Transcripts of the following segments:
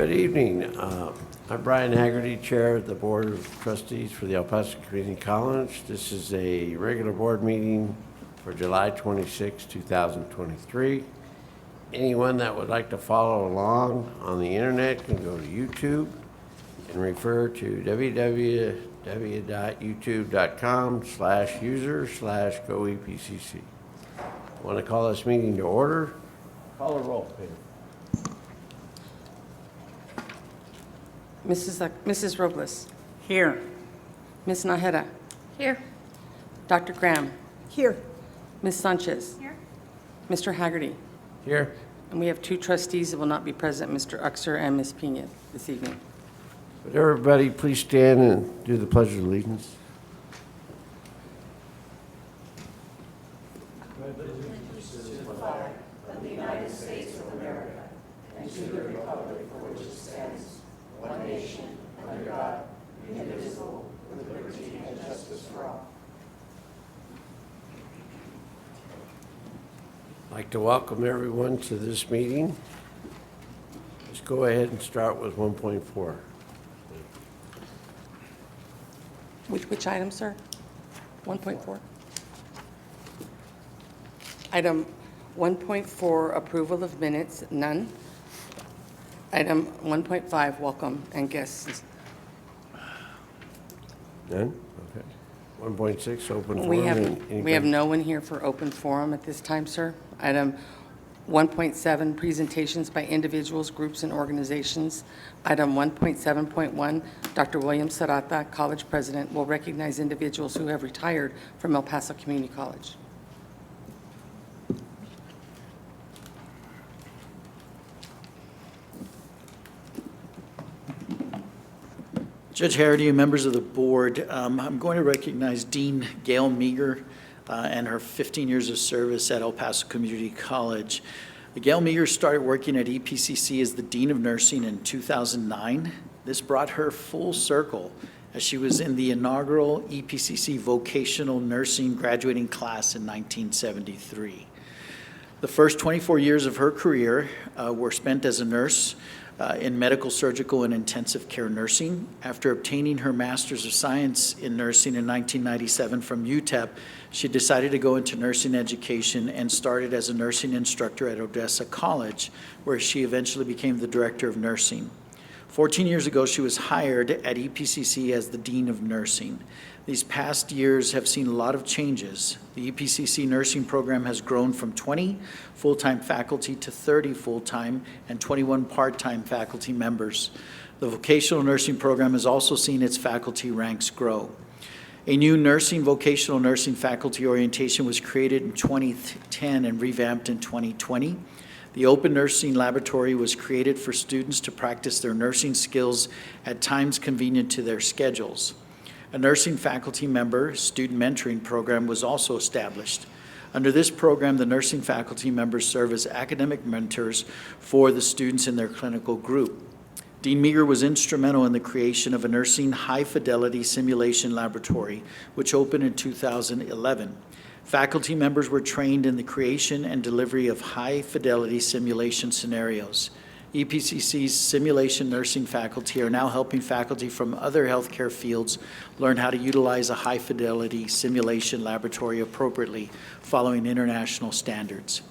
Good evening. I'm Brian Haggerty, Chair of the Board of Trustees for the El Paso Community College. This is a regular board meeting for July 26, 2023. Anyone that would like to follow along on the internet can go to YouTube and refer to www.youtube.com/user/goepcc. I want to call this meeting to order. Call a roll, Peter. Mrs. Robles. Here. Ms. Naheda. Here. Dr. Graham. Here. Ms. Sanchez. Here. Mr. Haggerty. Here. And we have two trustees that will not be present, Mr. Uxer and Ms. Pena, this evening. Would everybody please stand and do the Pledge of Allegiance? I'd like to welcome everyone to this meeting. Let's go ahead and start with 1.4. Which item, sir? 1.4? Item 1.4, approval of minutes, none. Item 1.5, welcome and guests. None? Okay. 1.6, open forum. We have Anybody? no one here for open forum at this time, sir. Item 1.7, presentations by individuals, groups, and organizations. Item 1.7.1, Dr. William Serrata, college president, will recognize individuals who have retired from El Paso Community College. Judge Harity and members of the board, I'm going to recognize Dean Gail Meager and her 15 years of service at El Paso Community College. Gail Meager started working at EPCC as the Dean of Nursing in 2009. This brought her full circle as she was in the inaugural EPCC vocational nursing graduating class in 1973. The first 24 years of her career were spent as a nurse in medical, surgical, and intensive care nursing. After obtaining her Master's of Science in Nursing in 1997 from UTEP, she decided to go into nursing education and started as a nursing instructor at Odessa College, where she eventually became the Director of Nursing. 14 years ago, she was hired at EPCC as the Dean of Nursing. These past years have seen a lot of changes. The EPCC nursing program has grown from 20 full-time faculty to 30 full-time and 21 part-time faculty members. The vocational nursing program has also seen its faculty ranks grow. A new vocational nursing faculty orientation was created in 2010 and revamped in 2020. The Open Nursing Laboratory was created for students to practice their nursing skills at times convenient to their schedules. A nursing faculty member student mentoring program was also established. Under this program, the nursing faculty members serve as academic mentors for the students in their clinical group. Dean Meager was instrumental in the creation of a nursing high-fidelity simulation laboratory, which opened in 2011. Faculty members were trained in the creation and delivery of high-fidelity simulation scenarios. EPCC's simulation nursing faculty are now helping faculty from other healthcare fields learn how to utilize a high-fidelity simulation laboratory appropriately, following international standards.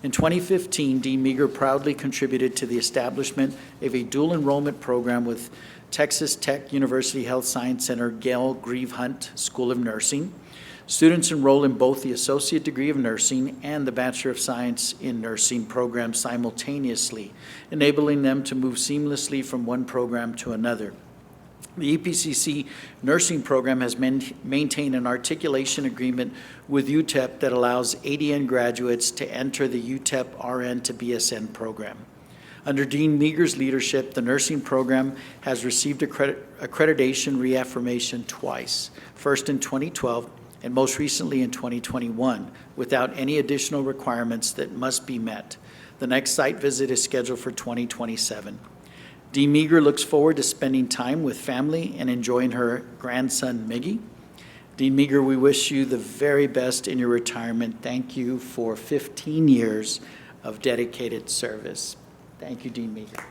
In 2015, Dean Meager proudly contributed to the establishment of a dual enrollment program with Texas Tech University Health Science Center Gail Grieve Hunt School of Nursing. Students enroll in both the Associate Degree of Nursing and the Bachelor of Science in Nursing programs simultaneously, enabling them to move seamlessly from one program to another. The EPCC nursing program has maintained an articulation agreement with UTEP that allows ADN graduates to enter the UTEP RN to BSN program. Under Dean Meager's leadership, the nursing program has received accreditation reaffirmation twice, first in 2012 and most recently in 2021, without any additional requirements that must be met. The next site visit is scheduled for 2027. Dean Meager looks forward to spending time with family and enjoying her grandson, Miggy. Dean Meager, we wish you the very best in your retirement. Thank you for 15 years of dedicated service. Thank you, Dean Meager.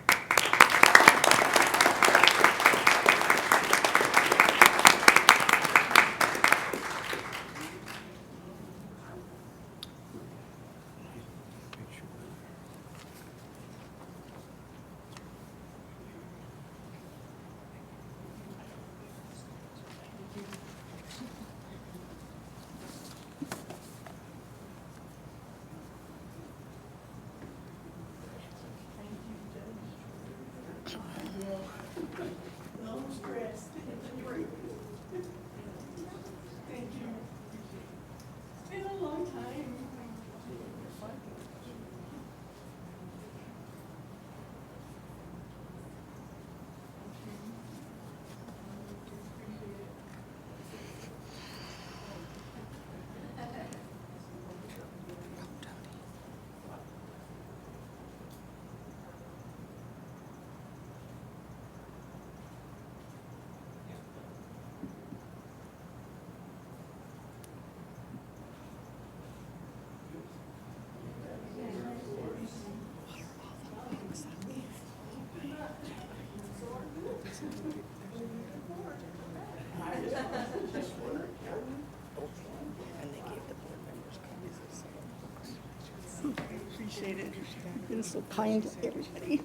Appreciate it. You've been so kind to everybody.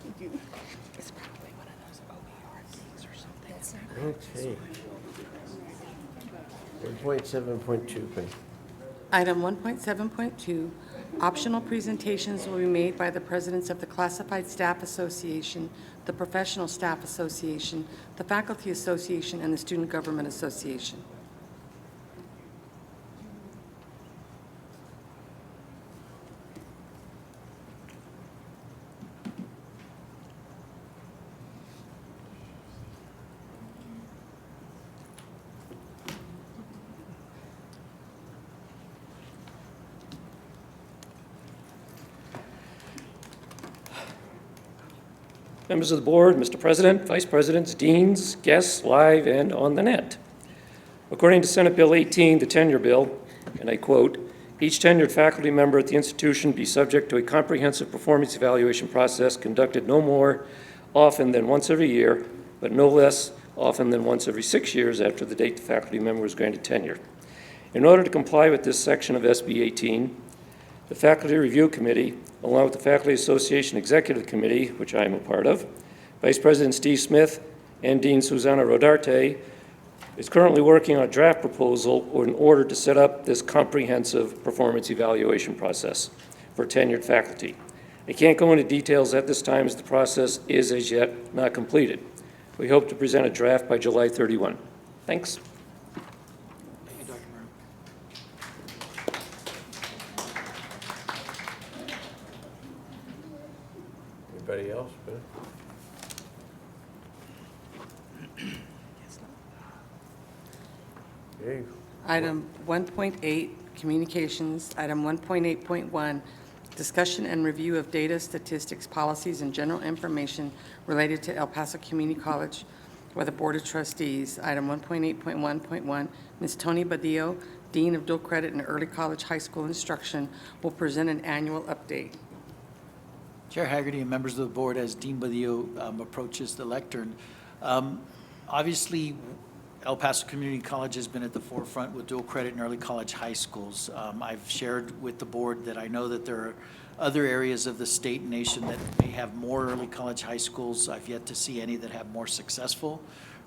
Thank you. It's probably one of those OER things or something. Okay. 1.7.2, please. Item 1.7.2, optional presentations will be made by the presidents of the Classified Staff Association, the Professional Staff Association, the Faculty Association, and the Student Government Association. Members of the board, Mr. President, Vice Presidents, Deans, guests, live and on the net. According to Senate Bill 18, the tenure bill, and I quote, "Each tenured faculty member at the institution be subject to a comprehensive performance evaluation process conducted no more often than once every year, but no less often than once every 6 years after the date the faculty member was granted tenure. In order to comply with this section of SB 18, the Faculty Review Committee, along with the Faculty Association Executive Committee, which I am a part of, Vice President Steve Smith and Dean Susanna Rodarte, is currently working on a draft proposal in order to set up this comprehensive performance evaluation process for tenured faculty. I can't go into details at this time as the process is as yet not completed. We hope to present a draft by July 31. Thanks. Thank you, Dr. Murrow. Anybody else? Ben? Okay. Item 1.8, communications. Item 1.8.1, discussion and review of data, statistics, policies, and general information related to El Paso Community College by the Board of Trustees. Item 1.8.1.1, Ms. Tony Badillo, Dean of Dual Credit and Early College High School Instruction, will present an annual update. Chair Haggerty and members of the board, as Dean Badillo approaches the lectern, obviously El Paso Community College has been at the forefront with dual credit and early college high schools. I've shared with the board that I know that there are other areas of the state and nation that may have more early college high schools. I've yet to see any that have more successful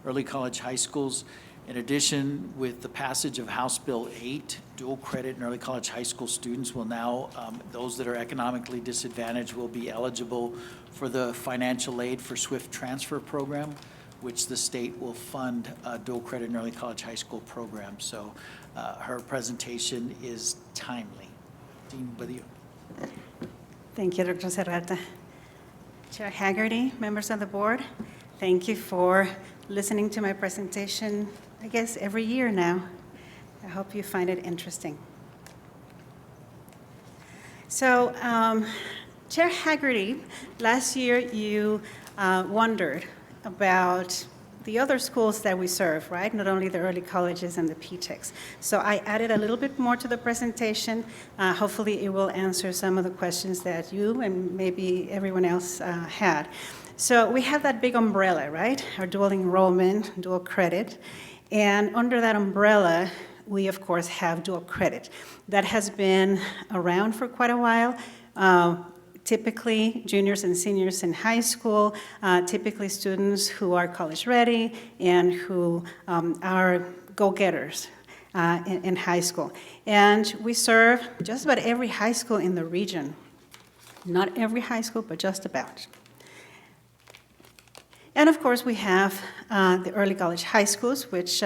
early college high schools. In addition, with the passage of House Bill 8, dual credit and early college high school students will now, those that are economically disadvantaged will be eligible for the financial aid for Swift Transfer Program, which the state will fund a dual credit and early college high school program. So her presentation is timely. Dean Badillo. Thank you, Dr. Serrata. Chair Haggerty, members of the board, thank you for listening to my presentation, I guess, every year now. I hope you find it interesting. So, Chair Haggerty, last year you wondered about the other schools that we serve, right? Not only the early colleges and the PTECs. So I added a little bit more to the presentation. Hopefully it will answer some of the questions that you and maybe everyone else had. So we have that big umbrella, right? Our dual enrollment, dual credit. And under that umbrella, we of course have dual credit. That has been around for quite a while. Typically juniors and seniors in high school, typically students who are college ready and who are go-getters in high school. And we serve just about every high school in the region. Not every high school, but just about. And of course, we have the early college high schools, which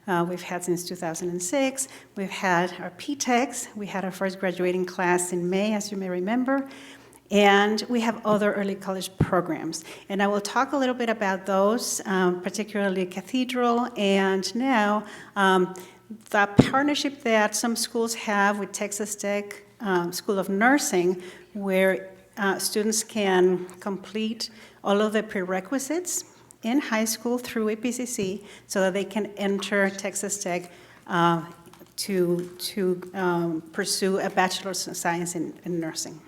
we've had since 2006. We've had our PTECs. We had our first graduating class in May, as you may remember. And we have other early college programs. And I will talk a little bit about those, particularly Cathedral, and now the partnership that some schools have with Texas Tech School of Nursing, where students can complete all of the prerequisites in high school through EPCC so that they can enter Texas Tech to pursue a bachelor's of science in nursing.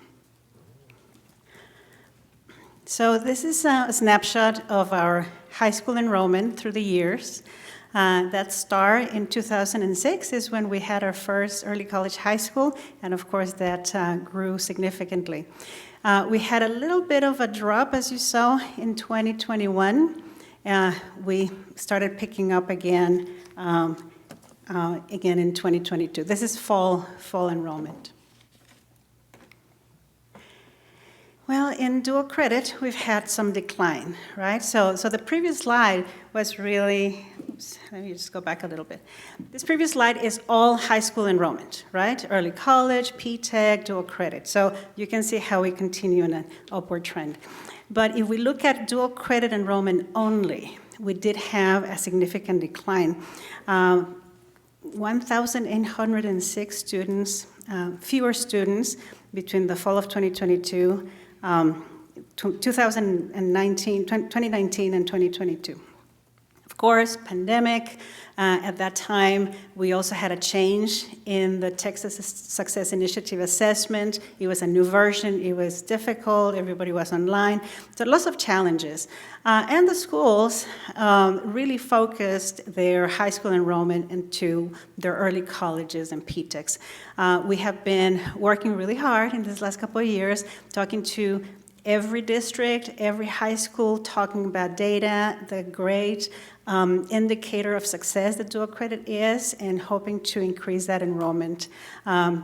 So this is a snapshot of our high school enrollment through the years. That star in 2006 is when we had our first early college high school, and of course that grew significantly. We had a little bit of a drop, as you saw, in 2021. We started picking up again in 2022. This is fall enrollment. Well, in dual credit, we've had some decline, right? So the previous slide was really, let me just go back a little bit. This previous slide is all high school enrollment, right? Early college, PTEC, dual credit. So you can see how we continue in an upward trend. But if we look at dual credit enrollment only, we did have a significant decline. 1,806 students, fewer students between the fall of 2019 and 2022. Of course, pandemic. At that time, we also had a change in the Texas Success Initiative assessment. It was a new version. It was difficult. Everybody was online. So lots of challenges. And the schools really focused their high school enrollment into their early colleges and PTECs. We have been working really hard in these last couple of years, talking to every district, every high school, talking about data, the great indicator of success that dual credit is, and hoping to increase that enrollment. You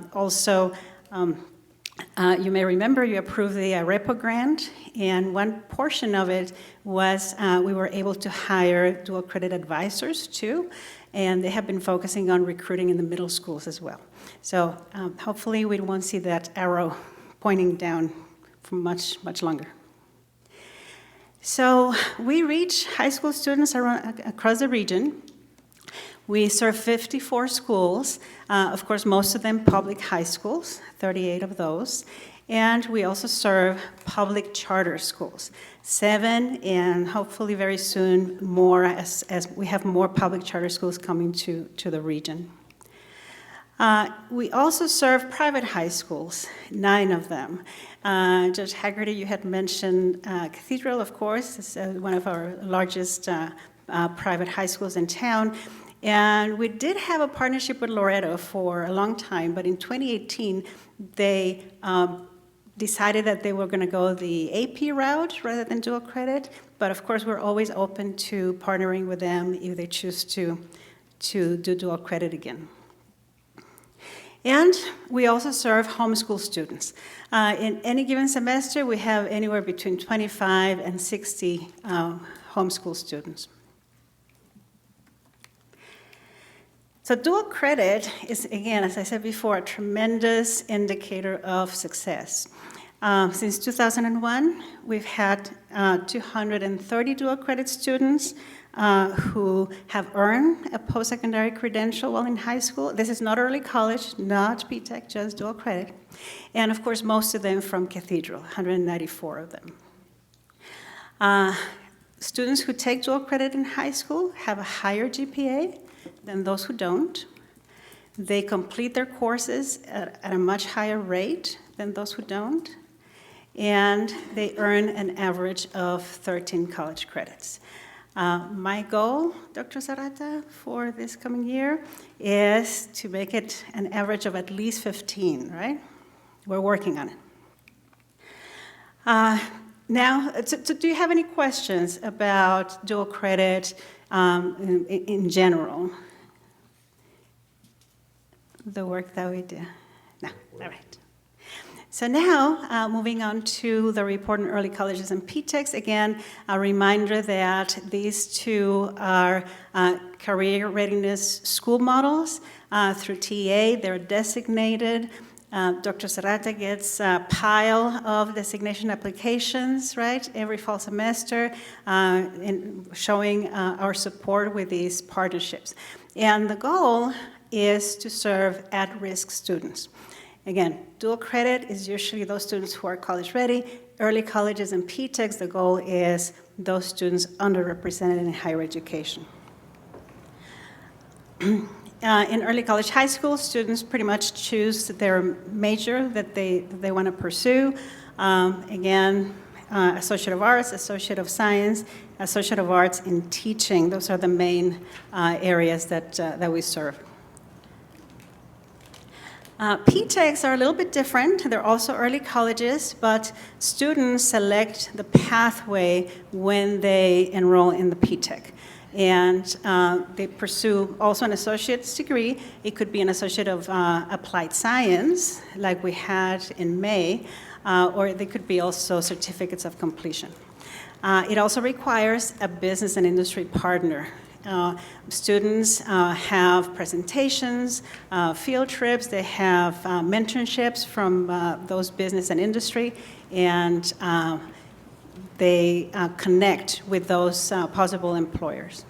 may remember you approved the REPO grant, and one portion of it was we were able to hire dual credit advisors too, and they have been focusing on recruiting in the middle schools as well. So hopefully we won't see that arrow pointing down for much longer. So we reach high school students across the region. We serve 54 schools, of course, most of them public high schools, 38 of those. And we also serve public charter schools, 7, and hopefully very soon more as we have more public charter schools coming to the region. We also serve private high schools, 9 of them. Judge Haggerty, you had mentioned Cathedral, of course, is one of our largest private high schools in town. And we did have a partnership with Loretto for a long time, but in 2018, they decided that they were going to go the AP route rather than dual credit. But of course, we're always open to partnering with them if they choose to do dual credit again. And we also serve homeschool students. In any given semester, we have anywhere between 25 and 60 homeschool students. So dual credit is, again, as I said before, a tremendous indicator of success. Since 2001, we've had 230 dual credit students who have earned a post-secondary credential while in high school. This is not early college, not PTEC, just dual credit. And of course, most of them from Cathedral, 194 of them. Students who take dual credit in high school have a higher GPA than those who don't. They complete their courses at a much higher rate than those who don't. And they earn an average of 13 college credits. My goal, Dr. Zarata, for this coming year is to make it an average of at least 15, right? We're working on it. Now, do you have any questions about dual credit in general? The work that we do? No, all right. So now, moving on to the report on early colleges and PTECs. Again, a reminder that these two are career readiness school models through TA. They're designated. Dr. Serrata gets a pile of designation applications, right, every fall semester, showing our support with these partnerships. And the goal is to serve at-risk students. Again, dual credit is usually those students who are college ready. Early colleges and PTECs, the goal is those students underrepresented in higher education. In early college high school, students pretty much choose their major that they want to pursue. Again, Associate of Arts, Associate of Science, Associate of Arts in teaching. Those are the main areas that we serve. PTECs are a little bit different. They're also early colleges, but students select the pathway when they enroll in the PTEC. And they pursue also an associate's degree. It could be an Associate of Applied Science, like we had in May, or they could be also certificates of completion. It also requires a business and industry partner. Students have presentations, field trips, they have mentorships from those business and industry, and they connect with those possible employers.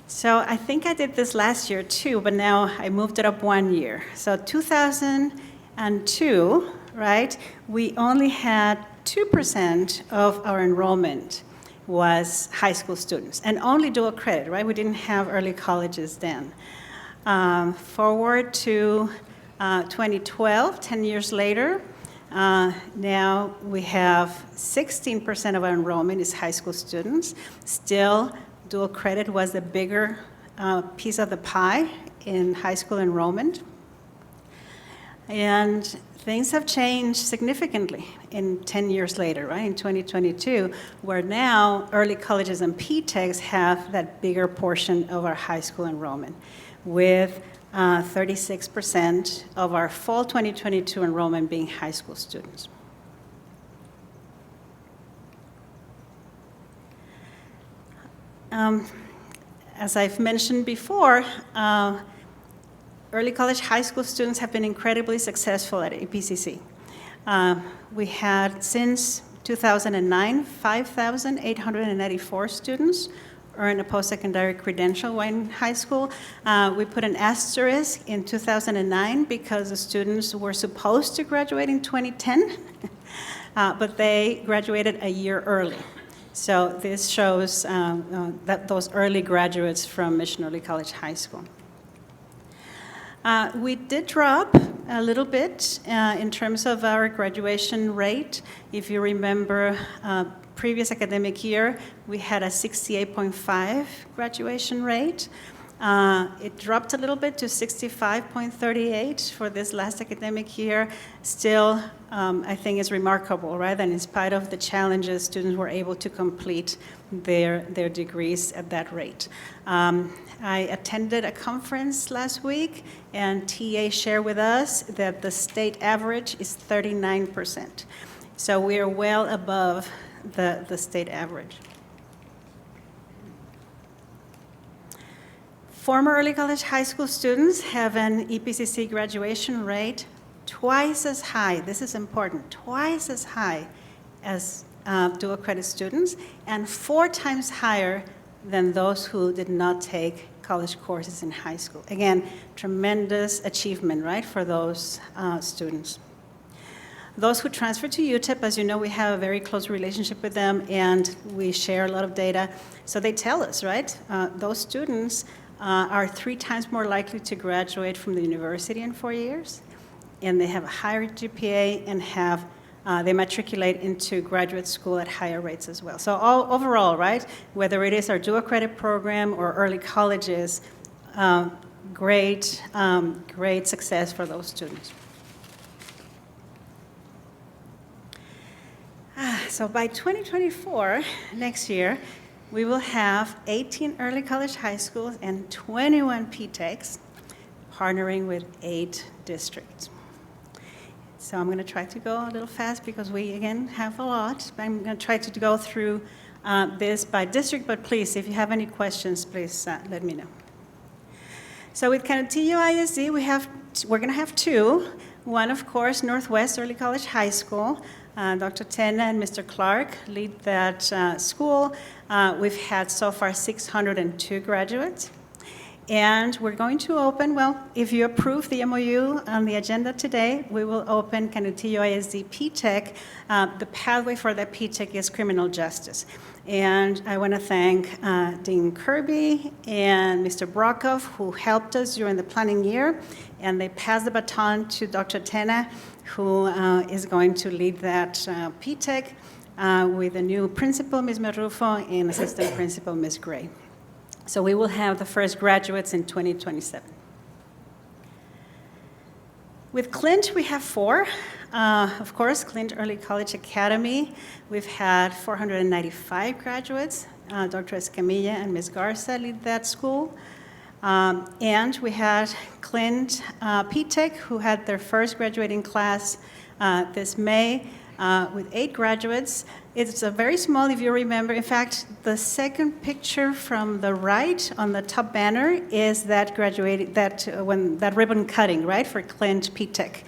So I think I did this last year too, but now I moved it up 1 year. So 2002, right, we only had 2% of our enrollment was high school students, and only dual credit, right? We didn't have early colleges then. Forward to 2012, 10 years later, now we have 16% of our enrollment is high school students. Still, dual credit was the bigger piece of the pie in high school enrollment. And things have changed significantly in 10 years later, right, in 2022, where now early colleges and PTECs have that bigger portion of our high school enrollment, with 36% of our fall 2022 enrollment being high school students. As I've mentioned before, early college high school students have been incredibly successful at EPCC. We had, since 2009, 5,894 students earn a post-secondary credential while in high school. We put an asterisk in 2009 because the students were supposed to graduate in 2010, but they graduated a year early. So this shows that those early graduates from Mission Early College High School. We did drop a little bit in terms of our graduation rate. If you remember, previous academic year, we had a 68.5 graduation rate. It dropped a little bit to 65.38 for this last academic year. Still, I think it's remarkable, right? And in spite of the challenges, students were able to complete their degrees at that rate. I attended a conference last week, and TA shared with us that the state average is 39%. So we are well above the state average. Former early college high school students have an EPCC graduation rate twice as high, this is important, twice as high as dual credit students, and 4 times higher than those who did not take college courses in high school. Again, tremendous achievement, right, for those students. Those who transfer to UTEP, as you know, we have a very close relationship with them, and we share a lot of data. So they tell us, right, those students are 3 times more likely to graduate from the university in 4 years, and they have a higher GPA and have they matriculate into graduate school at higher rates as well. So overall, right, whether it is our dual credit program or early colleges, great success for those students. So by 2024, next year, we will have 18 early college high schools and 21 PTECs partnering with 8 districts. So I'm going to try to go a little fast because we, again, have a lot. I'm going to try to go through this by district, but please, if you have any questions, please let me know. So with Canutillo ISD, we're going to have 2. One, of course, Northwest Early College High School. Dr. Tena and Mr. Clark lead that school. We've had so far 602 graduates. And we're going to open, well, if you approve the MOU on the agenda today, we will open Canutillo ISD P-TECH. The pathway for that P-TECH is criminal justice. And I want to thank Dean Kirby and Mr. Brockhoff, who helped us during the planning year. And they passed the baton to Dr. Tena, who is going to lead that P-TECH with a new principal, Ms. Marrufo, and assistant principal, Ms. Gray. So we will have the first graduates in 2027. With Clint, we have 4. Of course, Clint Early College Academy, we've had 495 graduates. Dr. Escamilla and Ms. Garza lead that school. And we had Clint P-TECH, who had their first graduating class this May with 8 graduates. It's a very small, if you remember. In fact, the second picture from the right on the top banner is that that ribbon cutting, right, for Clint P-TECH.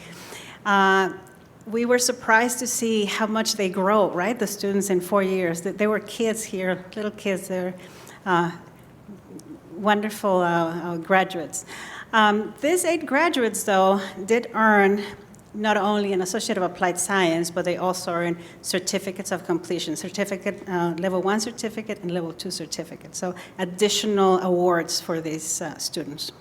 We were surprised to see how much they grow, right, the students in 4 years. They were kids here, little kids. They're wonderful graduates. These 8 graduates, though, did earn not only an Associate of Applied Science, but they also earn certificates of completion, level 1 certificate and level 2 certificate. So additional awards for these students.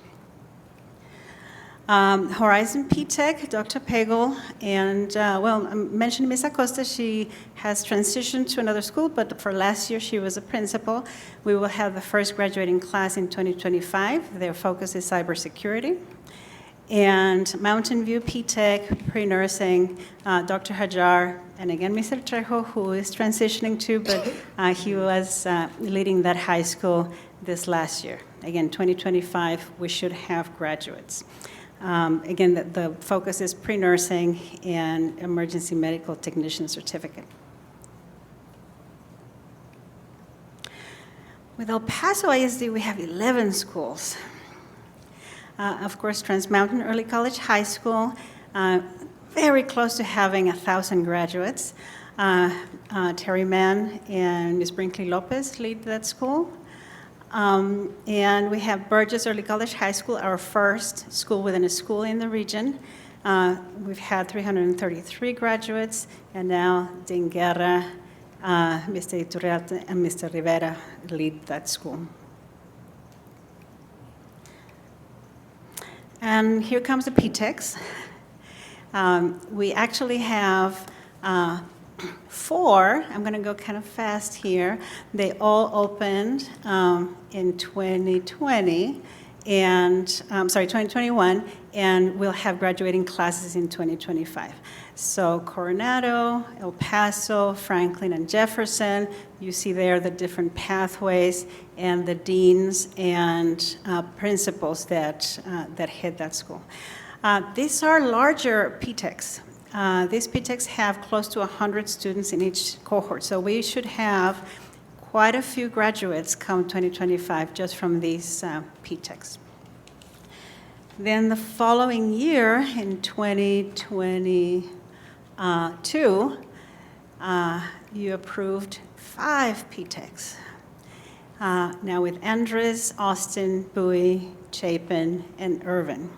Horizon P-TECH, Dr. Pagel, and I mentioned Ms. Acosta. She has transitioned to another school, but for last year she was a principal. We will have the first graduating class in 2025. Their focus is cybersecurity. And Mountain View P-TECH, pre-nursing, Dr. Hajar, and again, Mr. Trejo, who is transitioning too, but he was leading that high school this last year. Again, 2025, we should have graduates. Again, the focus is pre-nursing and emergency medical technician certificate. With El Paso ISD, we have 11 schools. Of course, Trans Mountain Early College High School, very close to having 1,000 graduates. Terry Mann and Ms. Brinkley Lopez lead that school. And we have Burgess Early College High School, our first school within a school in the region. We've had 333 graduates, and now Dean Guerra, Mr. Iturralde, and Mr. Rivera lead that school. And here comes the P-TECHs. We actually have 4. I'm going to go kind of fast here. They all opened in 2020 and 2021, and we'll have graduating classes in 2025. So Coronado, El Paso, Franklin, and Jefferson. You see there the different pathways and the deans and principals that head that school. These are larger P-TECHs. These P-TECHs have close to 100 students in each cohort, so we should have quite a few graduates come 2025 just from these P-TECHs. Then the following year, in 2022, you approved 5 P-TECHs. Now with Andres, Austin, Bowie, Chapin, and Irvin.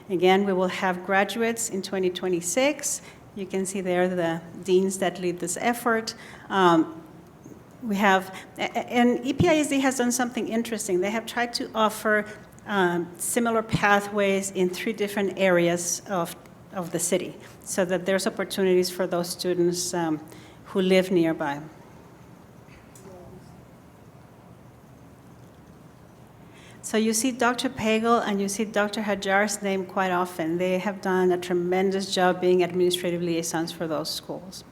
Again, we will have graduates in 2026. You can see there the deans that lead this effort. We have, and EPISD has done something interesting. They have tried to offer similar pathways in 3 different areas of the city, so that there's opportunities for those students who live nearby. So you see Dr. Pagel and you see Dr. Hajar's name quite often. They have done a tremendous job being administrative liaisons for those schools.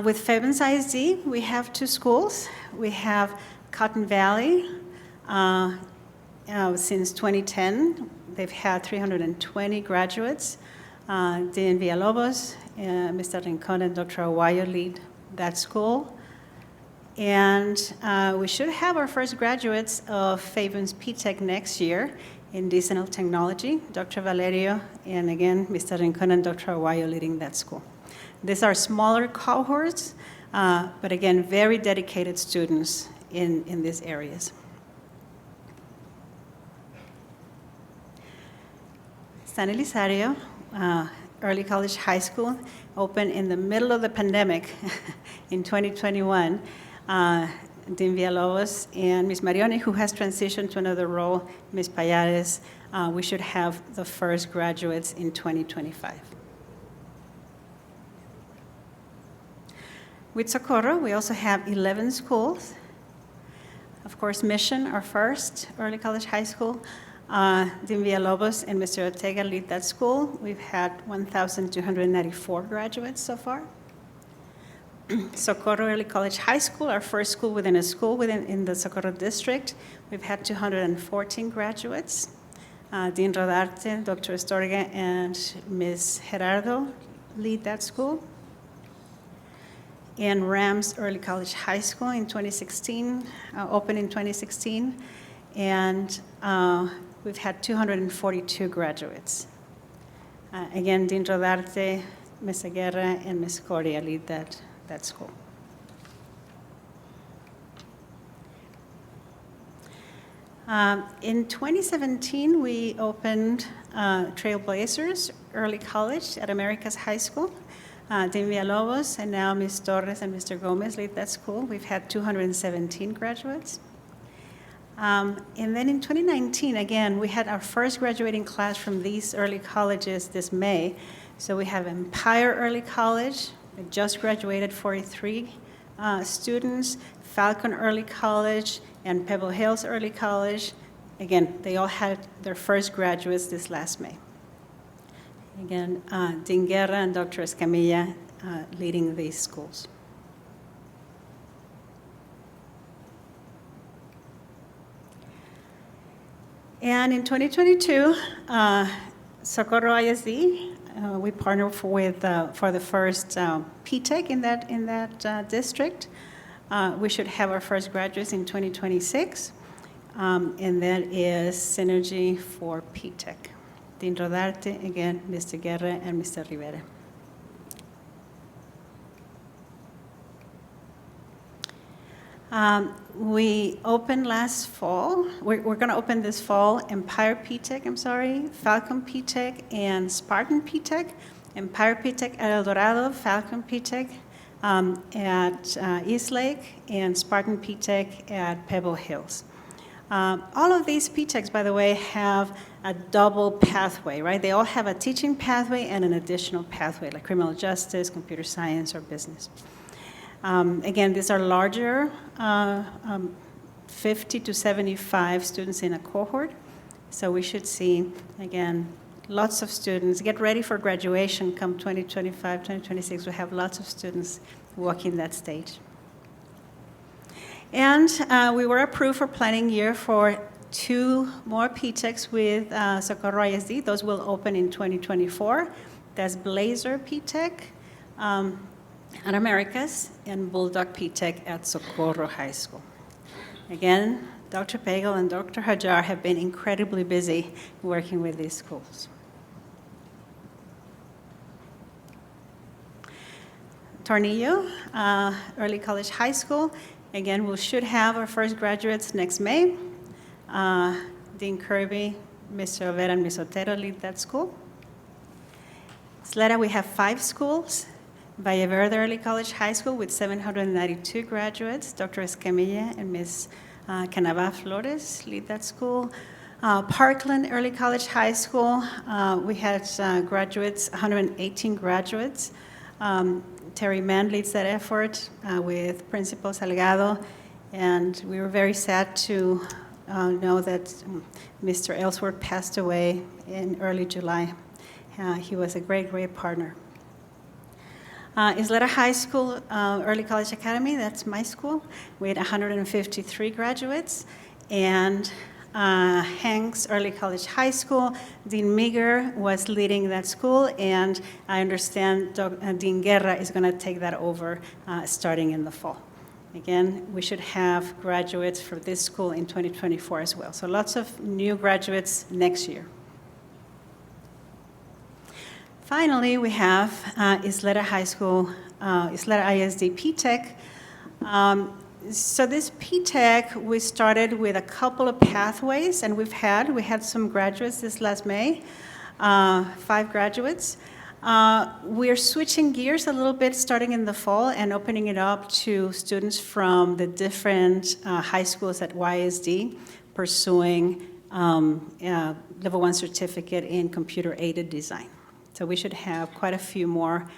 With Fairbanks ISD, we have 2 schools. We have Cotton Valley, Since 2010, they've had 320 graduates. Dean Villalobos, Mr. Rincon, and Dr. Aguayo lead that school. And we should have our first graduates of Fabian's P-Tech next year in diesel technology, Dr. Valerio, and again, Mr. Rincon and Dr. Aguayo leading that school. These are smaller cohorts, but again, very dedicated students in these areas. San Elizario, Early College High School, opened in the middle of the pandemic in 2021. Dean Villalobos and Ms. Marioni, who has transitioned to another role, Ms. Payares, we should have the first graduates in 2025. With Socorro, we also have 11 schools. Of course, Mission, our first early college high school. Dean Villalobos and Mr. Ortega lead that school. We've had 1,294 graduates so far. Socorro Early College High School, our first school within in the Socorro district. We've had 214 graduates. Dean Rodarte, Dr. Estorga, and Ms. Gerardo lead that school. And Rams Early College High School in 2016, opened in 2016, and we've had 242 graduates. Again, Dean Rodarte, Ms. Aguirre, and Ms. Coria lead that school. In 2017, we opened Trailblazers Early College at Americas High School. Dean Villalobos and now Ms. Torres and Mr. Gomez lead that school. We've had 217 graduates. And then in 2019, again, we had our first graduating class from these early colleges this May. So we have Empire Early College, it just graduated 43 students, Falcon Early College, and Pebble Hills Early College. Again, they all had their first graduates this last May. Again, Dean Guerra and Dr. Escamilla leading these schools. And in 2022, Socorro ISD, we partnered for the first P-Tech in that district. We should have our first graduates in 2026, and that is Synergy for P-Tech. Dean Rodarte, again, Mr. Guerra, and Mr. Rivera. We opened last fall. We're going to open this fall Empire P-Tech, Falcon P-Tech, and Spartan P-Tech. Empire P-Tech at El Dorado, Falcon P-Tech at Eastlake, and Spartan P-Tech at Pebble Hills. All of these P-Techs, by the way, have a double pathway, right? They all have a teaching pathway and an additional pathway, like criminal justice, computer science, or business. Again, these are larger, 50 to 75 students in a cohort. So we should see, again, lots of students. Get ready for graduation come 2025, 2026. We have lots of students walking that stage. And we were approved for planning year for 2 more P-Techs with Socorro ISD. Those will open in 2024. That's Blazer P-Tech at Americas and Bulldog P-Tech at Socorro High School. Again, Dr. Pagel and Dr. Hajar have been incredibly busy working with these schools. Tornillo, Early College High School. Again, we should have our first graduates next May. Dean Kirby, Mr. Olvera, and Ms. Otero lead that school. Sleta, we have 5 schools. Valle Verde Early College High School with 792 graduates. Dr. Escamilla and Ms. Canava Flores lead that school. Parkland Early College High School, we had graduates, 118 graduates. Terry Mann leads that effort with Principal Salgado, and we were very sad to know that Mr. Ellsworth passed away in early July. He was a great, great partner. Isleta High School Early College Academy, that's my school, with 153 graduates. and Hanks Early College High School. Dean Meager was leading that school, and I understand Dean Guerra is going to take that over starting in the fall. Again, we should have graduates for this school in 2024 as well. So lots of new graduates next year. Finally, we have Isleta High School, Isleta ISD P-TECH. So this P-TECH, we started with a couple of pathways, and we had some graduates this last May, 5 graduates. We're switching gears a little bit starting in the fall and opening it up to students from the different high schools at YSD pursuing level 1 certificate in computer-aided design. So we should have quite a few more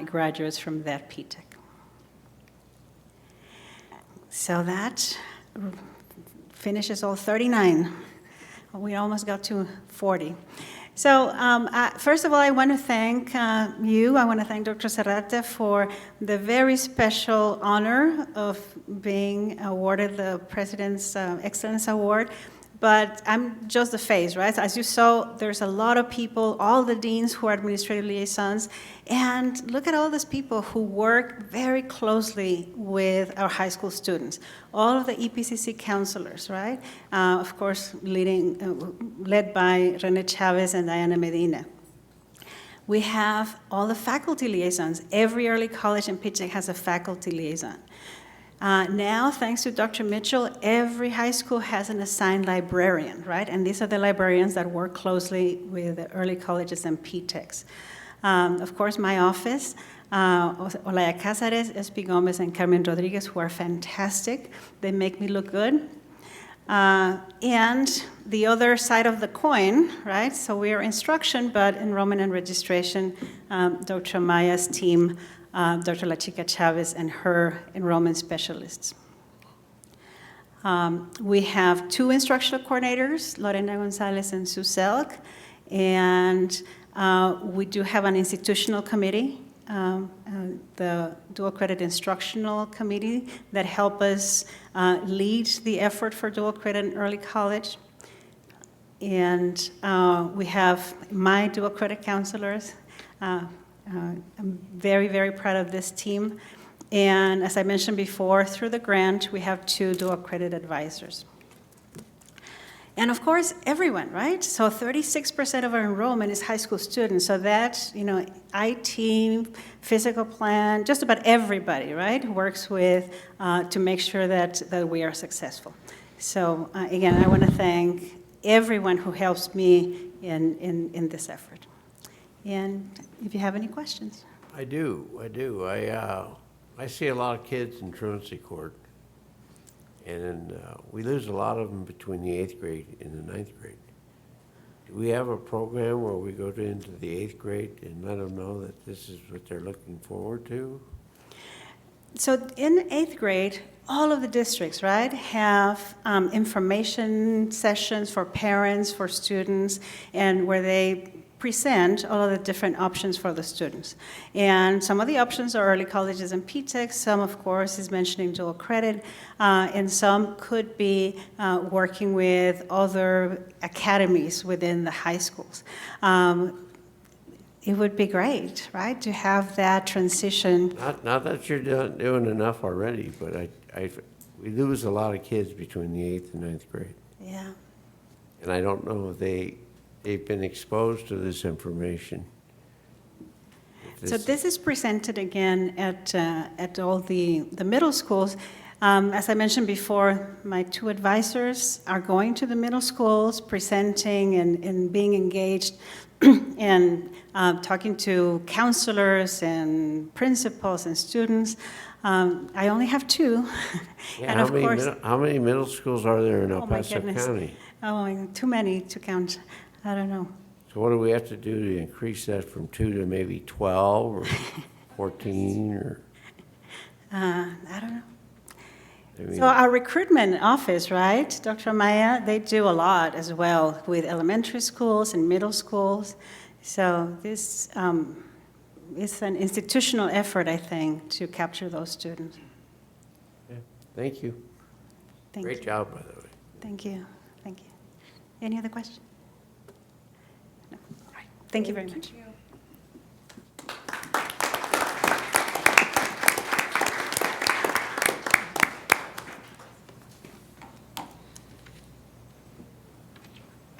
graduates from that P-TECH. So that finishes all 39. We almost got to 40. So first of all, I want to thank you. I want to thank Dr. Serrate for the very special honor of being awarded the President's Excellence Award. But I'm just the face, right? As you saw, there's a lot of people, all the deans who are administrative liaisons, and look at all these people who work very closely with our high school students. All of the EPCC counselors, right? Of course, led by Rene Chavez and Diana Medina. We have all the faculty liaisons. Every early college in P-TECH has a faculty liaison. Now, thanks to Dr. Mitchell, every high school has an assigned librarian, right? And these are the librarians that work closely with the early colleges and P-TECHs. Of course, my office, Olaya Cázares, S.P. Gomez, and Carmen Rodriguez, who are fantastic. They make me look good. And the other side of the coin, right? So we are instruction, but enrollment and registration, Dr. Maya's team, Dr. La Chica Chavez and her enrollment specialists. We have 2 instructional coordinators, Lorena Gonzalez and Sue Selk, and we do have an institutional committee, the Dual Credit Instructional Committee, that help us lead the effort for dual credit in early college. And we have my dual credit counselors. I'm very, very proud of this team. And as I mentioned before, through the grant, we have 2 dual credit advisors. And of course, everyone, right? So 36% of our enrollment is high school students. So that, IT, physical plan, just about everybody, right, works with to make sure that we are successful. So again, I want to thank everyone who helps me in this effort. And if you have any questions. I do. I see a lot of kids in truancy court, and we lose a lot of them between the 8th grade and the 9th grade. Do we have a program where we go into the 8th grade and let them know that this is what they're looking forward to? So in 8th grade, all of the districts, right, have information sessions for parents, for students, and where they present all of the different options for the students. And some of the options are early colleges and P-TECH. Some, of course, is mentioning dual credit. And some could be working with other academies within the high schools. It would be great, right, to have that transition. Not that you're doing enough already, but we lose a lot of kids between the 8th and 9th grade. Yeah. And I don't know if they've been exposed to this information. So this is presented again at all the middle schools. As I mentioned before, my 2 advisors are going to the middle schools, presenting and being engaged and talking to counselors and principals and students. I only have 2. Yeah, and of course, how many middle schools are there in El my Paso goodness. County? Oh, too many to count. I don't know. So what do we have to do to increase that from 2 to maybe 12 or 14 or? I don't know. I mean, So our recruitment office, right, Dr. Maya, they do a lot as well with elementary schools and middle schools. So this is an institutional effort, I think, to capture those students. yeah. Thank you. Thank Great you. job, by the way. Thank you. Thank you. Any other questions? No. All right. Thank you very much.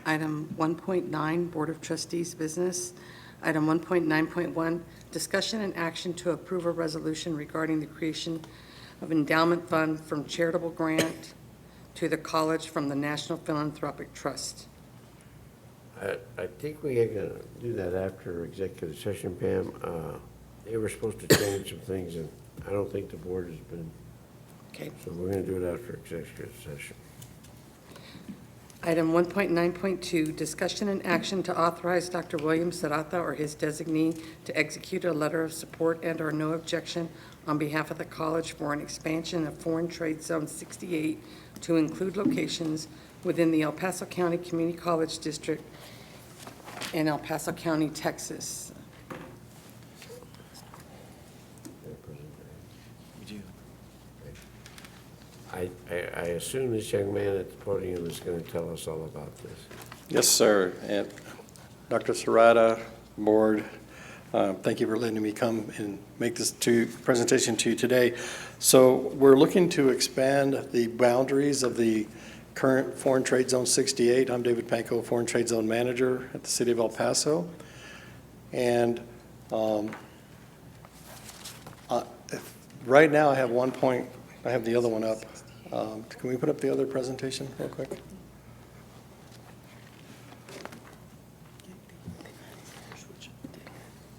Item 1.9, Board of Trustees business. Item 1.9.1, discussion and action to approve a resolution regarding the creation of endowment fund from charitable grant to the college from the National Philanthropic Trust. I think we are going to do that after executive session, Pam. They were supposed to change some things, and I don't think the board has been, Okay. so we're going to do it after executive session. Item 1.9.2, discussion and action to authorize Dr. William Sarata or his designee to execute a letter of support and/or no objection on behalf of the college for an expansion of Foreign Trade Zone 68 to include locations within the El Paso County Community College District in El Paso County, Texas. I assume this young man at the podium is going to tell us all about this. Yes, sir. And Dr. Serrata, board, thank you for letting me come and make this presentation to you today. So we're looking to expand the boundaries of the current Foreign Trade Zone 68. I'm David Panko, Foreign Trade Zone Manager at the City of El Paso. And right now I have I have the other one up. Can we put up the other presentation real quick?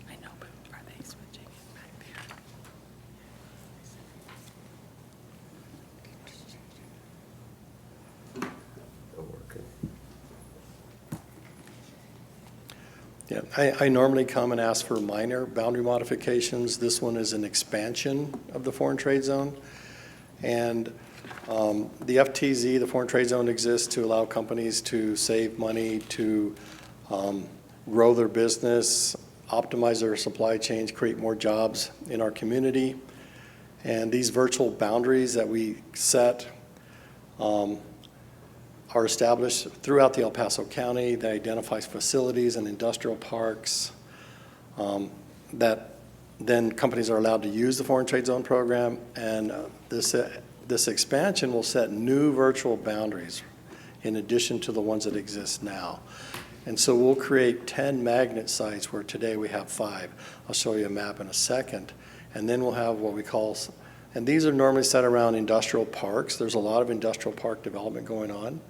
I know, but are they switching it back there? Not working. Yeah, I normally come and ask for minor boundary modifications. This one is an expansion of the foreign trade zone. And the FTZ, the foreign trade zone, exists to allow companies to save money, to grow their business, optimize their supply chains, create more jobs in our community. And these virtual boundaries that we set are established throughout the El Paso County. They identify facilities and industrial parks that then companies are allowed to use the foreign trade zone program. And this expansion will set new virtual boundaries in addition to the ones that exist now. And so we'll create 10 magnet sites where today we have 5. I'll show you a map in a second. And then we'll have what we call, and these are normally set around industrial parks. There's a lot of industrial park development going on.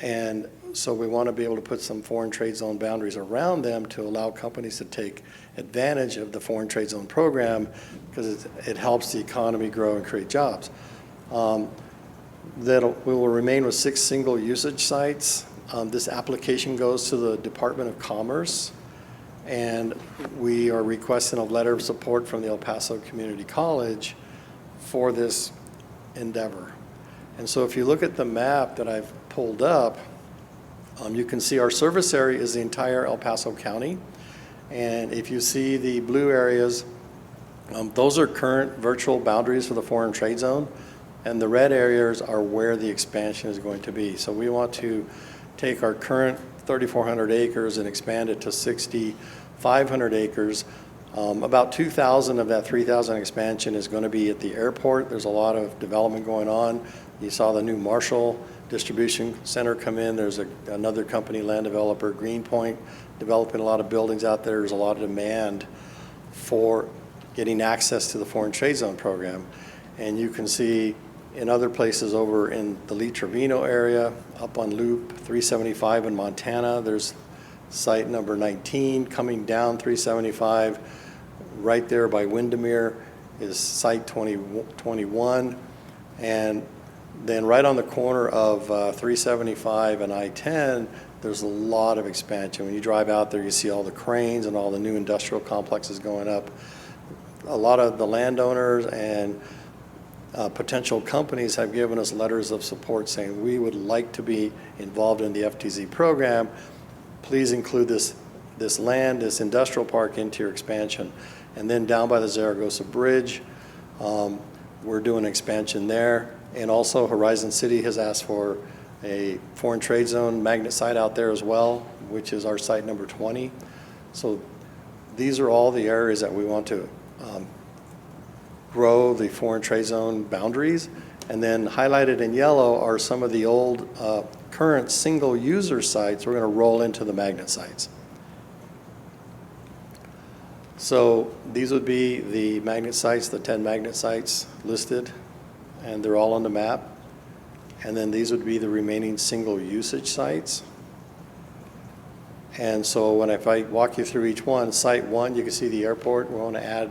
And so we want to be able to put some foreign trade zone boundaries around them to allow companies to take advantage of the foreign trade zone program because it helps the economy grow and create jobs. We will remain with 6 single usage sites. This application goes to the Department of Commerce, and we are requesting a letter of support from the El Paso Community College for this endeavor. And so if you look at the map that I've pulled up, you can see our service area is the entire El Paso County. And if you see the blue areas, those are current virtual boundaries for the foreign trade zone. And the red areas are where the expansion is going to be. So we want to take our current 3,400 acres and expand it to 6,500 acres. About 2,000 of that 3,000 expansion is going to be at the airport. There's a lot of development going on. You saw the new Marshall Distribution Center come in. There's another company, land developer, Greenpoint, developing a lot of buildings out there. There's a lot of demand for getting access to the Foreign Trade Zone program. And you can see in other places over in the Lee Trevino area, up on Loop 375 in Montana, there's site number 19 coming down 375. Right there by Windermere is site 21. And then right on the corner of 375 and I-10, there's a lot of expansion. When you drive out there, you see all the cranes and all the new industrial complexes going up. A lot of the landowners and potential companies have given us letters of support saying we would like to be involved in the FTZ program. Please include this land, this industrial park into your expansion. And then down by the Zaragoza Bridge, we're doing expansion there. And also Horizon City has asked for a foreign trade zone magnet site out there as well, which is our site number 20. So these are all the areas that we want to grow the foreign trade zone boundaries. And then highlighted in yellow are some of the old current single user sites we're going to roll into the magnet sites. So these would be the magnet sites, the 10 magnet sites listed, and they're all on the map. And then these would be the remaining single usage sites. And so if I walk you through each one, site 1, you can see the airport. We want to add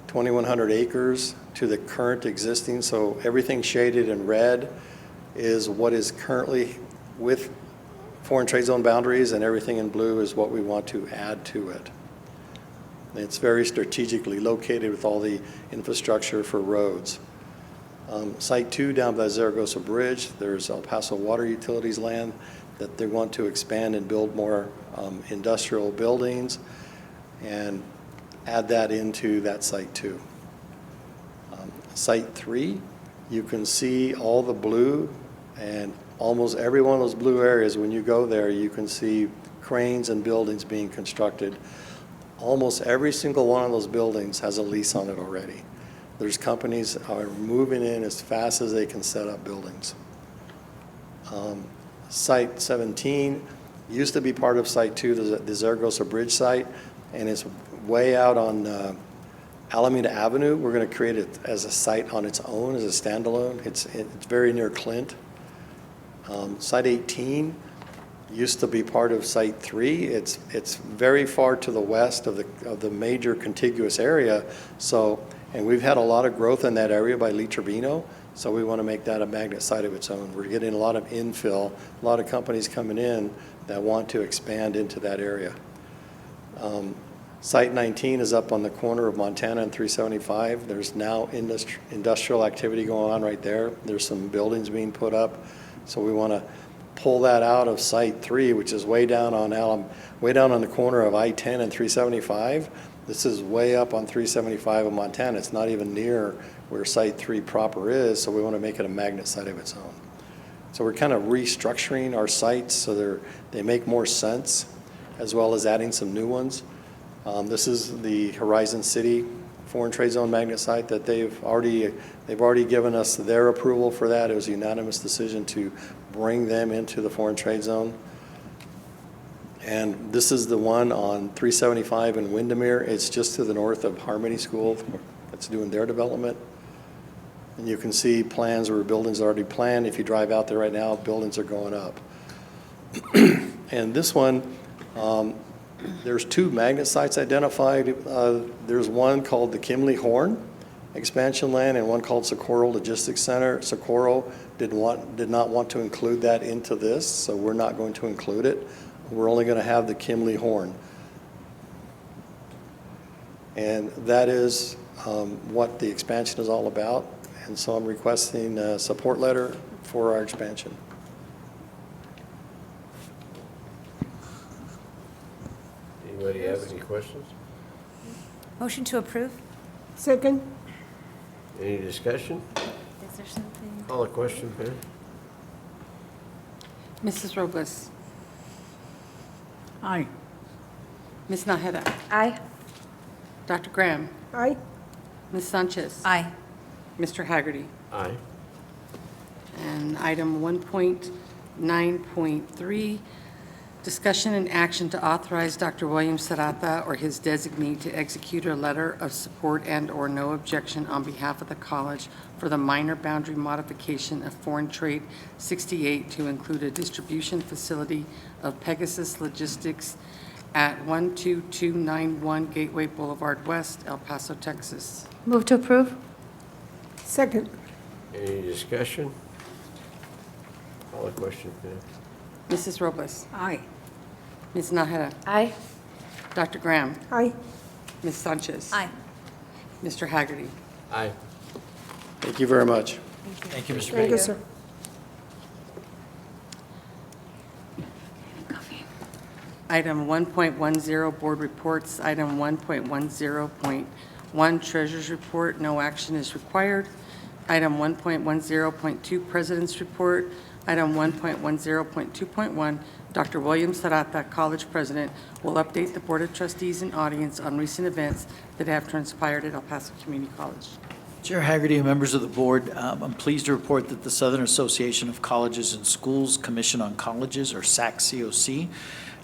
2,100 acres to the current existing. So everything shaded in red is what is currently with foreign trade zone boundaries, and everything in blue is what we want to add to it. It's very strategically located with all the infrastructure for roads. Site 2 down by Zaragoza Bridge, there's El Paso Water Utilities land that they want to expand and build more industrial buildings and add that into that site 2. Site 3, you can see all the blue, and almost every one of those blue areas, when you go there, you can see cranes and buildings being constructed. Almost every single one of those buildings has a lease on it already. There's companies are moving in as fast as they can set up buildings. Site 17 used to be part of Site 2, the Zaragoza Bridge site, and it's way out on Alameda Avenue. We're going to create it as a site on its own, as a standalone. It's very near Clint. Site 18 used to be part of Site 3. It's very far to the west of the major contiguous area. So, and we've had a lot of growth in that area by Lee Trevino. So we want to make that a magnet site of its own. We're getting a lot of infill, a lot of companies coming in that want to expand into that area. Site 19 is up on the corner of Montana and 375. There's now industrial activity going on right there. There's some buildings being put up. So we want to pull that out of Site 3, which is way down on the corner of I-10 and 375. This is way up on 375 in Montana. It's not even near where Site 3 proper is, so we want to make it a magnet site of its own. So we're kind of restructuring our sites so they make more sense, as well as adding some new ones. This is the Horizon City Foreign Trade Zone magnet site that they've already given us their approval for that. It was a unanimous decision to bring them into the Foreign Trade Zone. And this is the one on 375 in Windermere. It's just to the north of Harmony School that's doing their development. And you can see plans where buildings are already planned. If you drive out there right now, buildings are going up. And this one, there's 2 magnet sites identified. There's one called the Kimley Horn expansion land and one called Socorro Logistics Center. Socorro did not want to include that into this, so we're not going to include it. We're only going to have the Kimley Horn. And that is what the expansion is all about. And so I'm requesting a support letter for our expansion. Anybody have any questions? Motion to approve? Second. Any discussion? Is there something? Call a question, Pam. Mrs. Robles. Aye. Ms. Naheda. Aye. Dr. Graham. Aye. Ms. Sanchez. Aye. Mr. Haggerty. Aye. And item 1.9.3, discussion and action to authorize Dr. William Serrata or his designee to execute a letter of support and/or no objection on behalf of the college for the minor boundary modification of Foreign Trade 68 to include a distribution facility of Pegasus Logistics at 12291 Gateway Boulevard West, El Paso, Texas. Move to approve? Second. Any discussion? Call a question, Pam. Mrs. Robles. Aye. Ms. Naheda. Aye. Dr. Graham. Aye. Ms. Sanchez. Aye. Mr. Haggerty. Aye. Thank you very much. Thank you, Mr. Thank you, Baker. sir. Item 1.10, Board Reports. Item 1.10.1, Treasurer's Report. No action is required. Item 1.10.2, President's Report. Item 1.10.2.1, Dr. William Sarata, College President, will update the Board of Trustees and audience on recent events that have transpired at El Paso Community College. Chair Haggerty and members of the board, I'm pleased to report that the Southern Association of Colleges and Schools Commission on Colleges, or SAC-COC,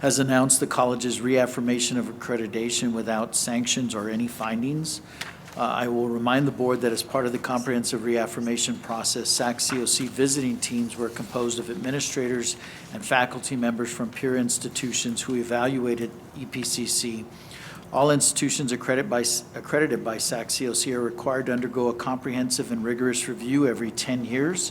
has announced the college's reaffirmation of accreditation without sanctions or any findings. I will remind the board that as part of the comprehensive reaffirmation process, SAC-COC visiting teams were composed of administrators and faculty members from peer institutions who evaluated EPCC. All institutions accredited by SAC-COC are required to undergo a comprehensive and rigorous review every 10 years.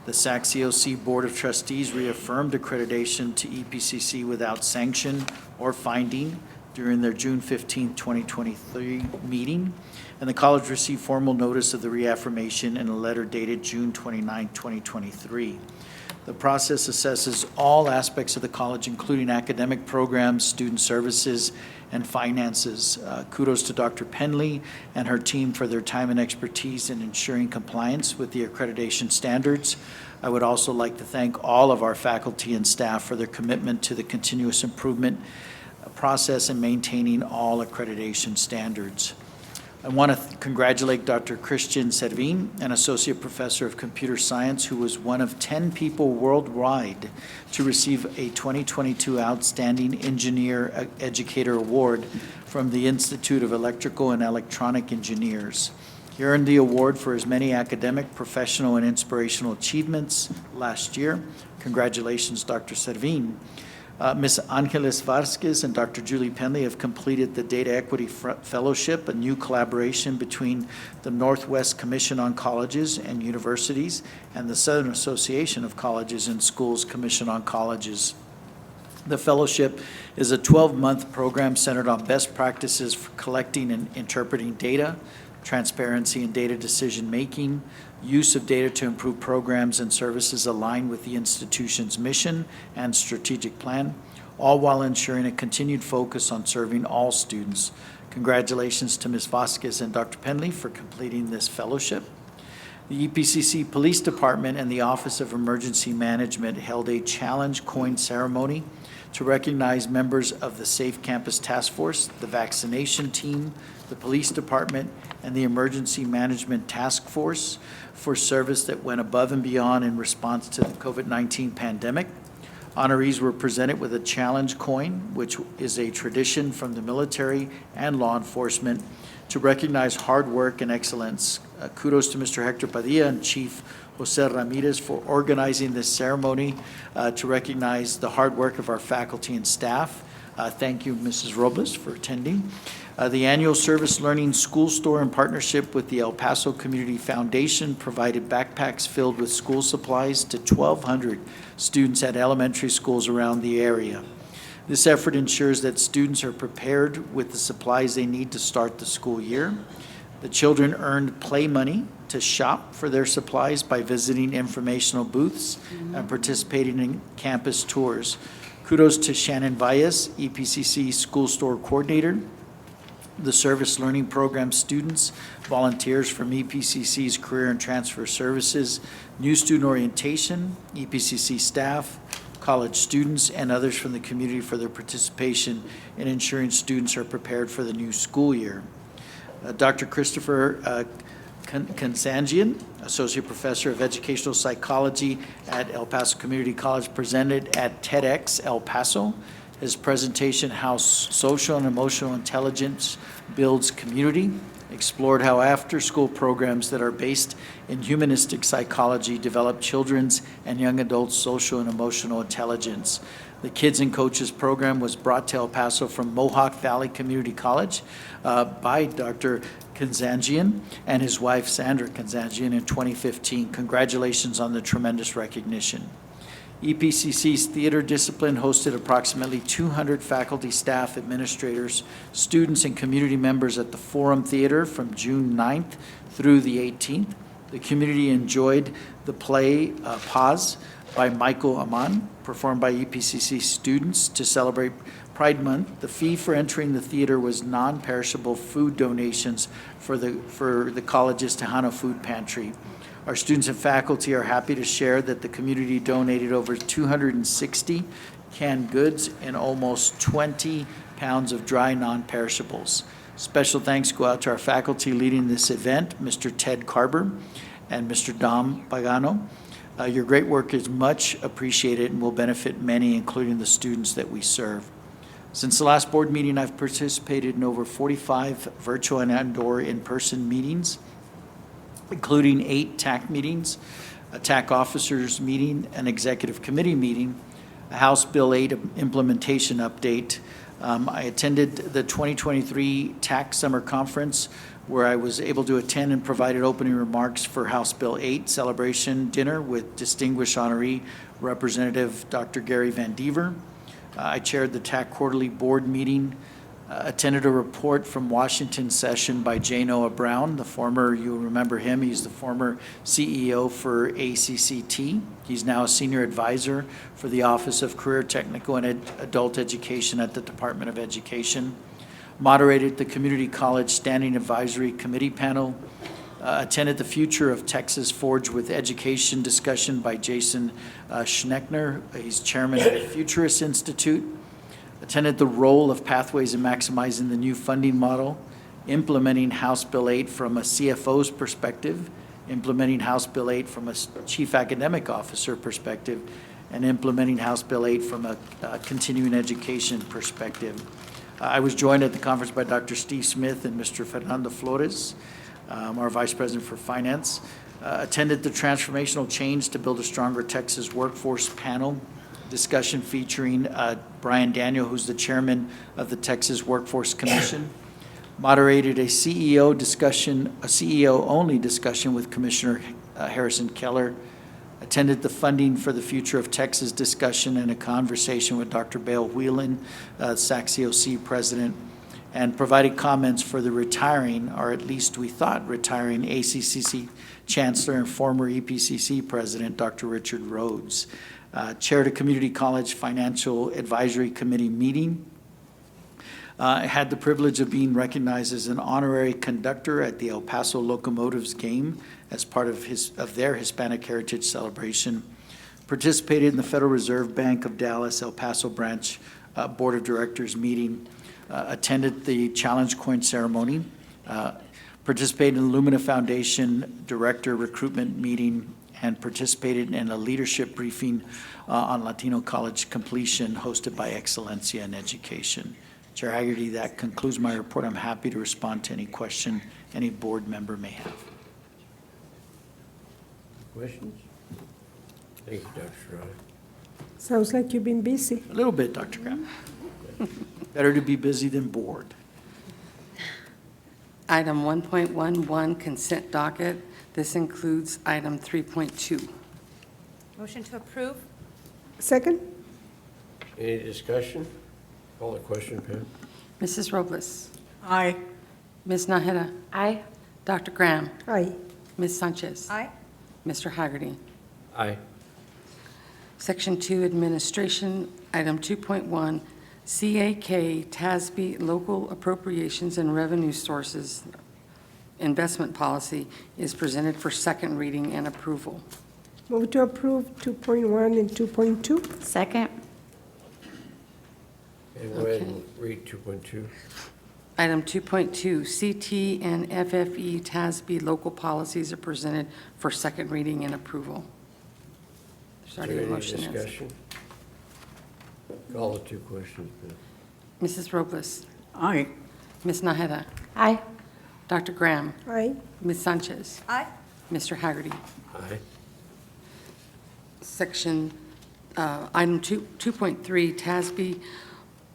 The SAC-COC Board of Trustees reaffirmed accreditation to EPCC without sanction or finding during their June 15, 2023 meeting, and the college received formal notice of the reaffirmation in a letter dated June 29, 2023. The process assesses all aspects of the college, including academic programs, student services, and finances. Kudos to Dr. Penley and her team for their time and expertise in ensuring compliance with the accreditation standards. I would also like to thank all of our faculty and staff for their commitment to the continuous improvement process and maintaining all accreditation standards. I want to congratulate Dr. Christian Servin, an associate professor of computer science who was one of 10 people worldwide to receive a 2022 Outstanding Engineer Educator Award from the Institute of Electrical and Electronic Engineers. He earned the award for his many academic, professional, and inspirational achievements last year. Congratulations, Dr. Servin. Ms. Angeles Vasquez and Dr. Julie Penley have completed the Data Equity Fellowship, a new collaboration between the Northwest Commission on Colleges and Universities and the Southern Association of Colleges and Schools Commission on Colleges. The fellowship is a 12-month program centered on best practices for collecting and interpreting data, transparency in data decision-making, use of data to improve programs and services aligned with the institution's mission and strategic plan, all while ensuring a continued focus on serving all students. Congratulations to Ms. Vasquez and Dr. Penley for completing this fellowship. The EPCC Police Department and the Office of Emergency Management held a challenge coin ceremony to recognize members of the Safe Campus Task Force, the vaccination team, the police department, and the Emergency Management Task Force for service that went above and beyond in response to the COVID-19 pandemic. Honorees were presented with a challenge coin, which is a tradition from the military and law enforcement to recognize hard work and excellence. Kudos to Mr. Hector Padilla and Chief Jose Ramirez for organizing this ceremony to recognize the hard work of our faculty and staff. Thank you, Mrs. Robles, for attending. The annual Service Learning School Store, in partnership with the El Paso Community Foundation, provided backpacks filled with school supplies to 1,200 students at elementary schools around the area. This effort ensures that students are prepared with the supplies they need to start the school year. The children earned play money to shop for their supplies by visiting informational booths and participating in campus tours. Kudos to Shannon Valles, EPCC School Store Coordinator, the Service Learning Program students, volunteers from EPCC's Career and Transfer Services, New Student Orientation, EPCC staff, college students, and others from the community for their participation in ensuring students are prepared for the new school year. Dr. Christopher Kansanjian, Associate Professor of Educational Psychology at El Paso Community College, presented at TEDx El Paso. His presentation, How Social and Emotional Intelligence Builds Community, explored how after-school programs that are based in humanistic psychology develop children's and young adults' social and emotional intelligence. The Kids and Coaches program was brought to El Paso from Mohawk Valley Community College by Dr. Kansanjian and his wife, Sandra Kansanjian, in 2015. Congratulations on the tremendous recognition. EPCC's theater discipline hosted approximately 200 faculty, staff, administrators, students, and community members at the Forum Theater from June 9th through the 18th. The community enjoyed the play Paz by Michael Aman, performed by EPCC students to celebrate Pride Month, the fee for entering the theater was non-perishable food donations for the college's Tejano Food Pantry. Our students and faculty are happy to share that the community donated over 260 canned goods and almost 20 pounds of dry non-perishables. Special thanks go out to our faculty leading this event, Mr. Ted Carber and Mr. Dom Pagano. Your great work is much appreciated and will benefit many, including the students that we serve. Since the last board meeting, I've participated in over 45 virtual and or in-person meetings, including 8 TAC meetings, a TAC officers meeting, an executive committee meeting, a House Bill 8 implementation update. I attended the 2023 TAC Summer Conference, where I was able to attend and provided opening remarks for House Bill 8 celebration dinner with distinguished honoree Representative Dr. Gary Van Dever. I chaired the TAC quarterly board meeting, attended a report from Washington session by J. Noah Brown, the former, you'll remember him, he's the former CEO for ACCT. He's now a senior advisor for the Office of Career Technical and Adult Education at the Department of Education. Moderated the Community College Standing Advisory Committee panel, attended the Future of Texas Forge with Education discussion by Jason Schneckner. He's chairman of the Futurist Institute. Attended the role of pathways in maximizing the new funding model, implementing House Bill 8 from a CFO's perspective, implementing House Bill 8 from a Chief Academic Officer perspective, and implementing House Bill 8 from a continuing education perspective. I was joined at the conference by Dr. Steve Smith and Mr. Fernando Flores, our Vice President for Finance. Attended the Transformational Change to Build a Stronger Texas Workforce panel discussion featuring Brian Daniel, who's the chairman of the Texas Workforce Commission. Moderated a CEO-only discussion with Commissioner Harrison Keller. Attended the Funding for the Future of Texas discussion and a conversation with Dr. Bale Whelan, SAC-COC president, and provided comments for the retiring, or at least we thought retiring, ACCC Chancellor and former EPCC President, Dr. Richard Rhodes. Chaired a Community College Financial Advisory Committee meeting. I had the privilege of being recognized as an honorary conductor at the El Paso Locomotives game as part of their Hispanic Heritage Celebration. Participated in the Federal Reserve Bank of Dallas El Paso Branch Board of Directors meeting. Attended the Challenge Coin ceremony. Participated in the Lumina Foundation Director Recruitment meeting, and participated in a leadership briefing on Latino college completion hosted by Excelencia in Education. Chair Hagerty, that concludes my report. I'm happy to respond to any question any board member may have. Questions? Thank you, Dr. Schreier. Sounds like you've been busy. A little bit, Dr. Graham. Better to be busy than bored. Item 1.11, consent docket. This includes item 3.2. Motion to approve? Second? Any discussion? Call the question, Pam. Mrs. Robles. Aye. Ms. Naheda. Aye. Dr. Graham. Aye. Ms. Sanchez. Aye. Mr. Hagerty. Aye. Section 2, Administration, item 2.1, CAK, TASB, Local Appropriations and Revenue Sources Investment Policy is presented for second reading and approval. Move to approve 2.1 and 2.2. Second? And go ahead and read 2.2. Item 2.2, CT and FFE TASB local policies are presented for second reading and approval. There's Is already there a any motion. discussion? Call the two questions, Pam. Mrs. Robles. Aye. Ms. Naheda. Aye. Dr. Graham. Aye. Ms. Sanchez. Aye. Mr. Hagerty. Aye. Section, item 2.3, TASB,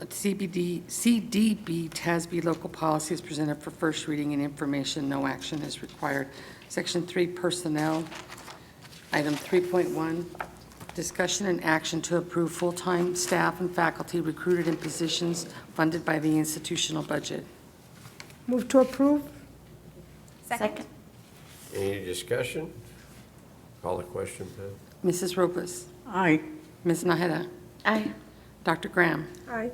CDB TASB local policy is presented for first reading and information. No action is required. Section 3, personnel. Item 3.1, discussion and action to approve full-time staff and faculty recruited in positions funded by the institutional budget. Move to approve. Second? Any discussion? Call the question, Pam. Mrs. Robles. Aye. Ms. Naheda. Aye. Dr. Graham. Aye.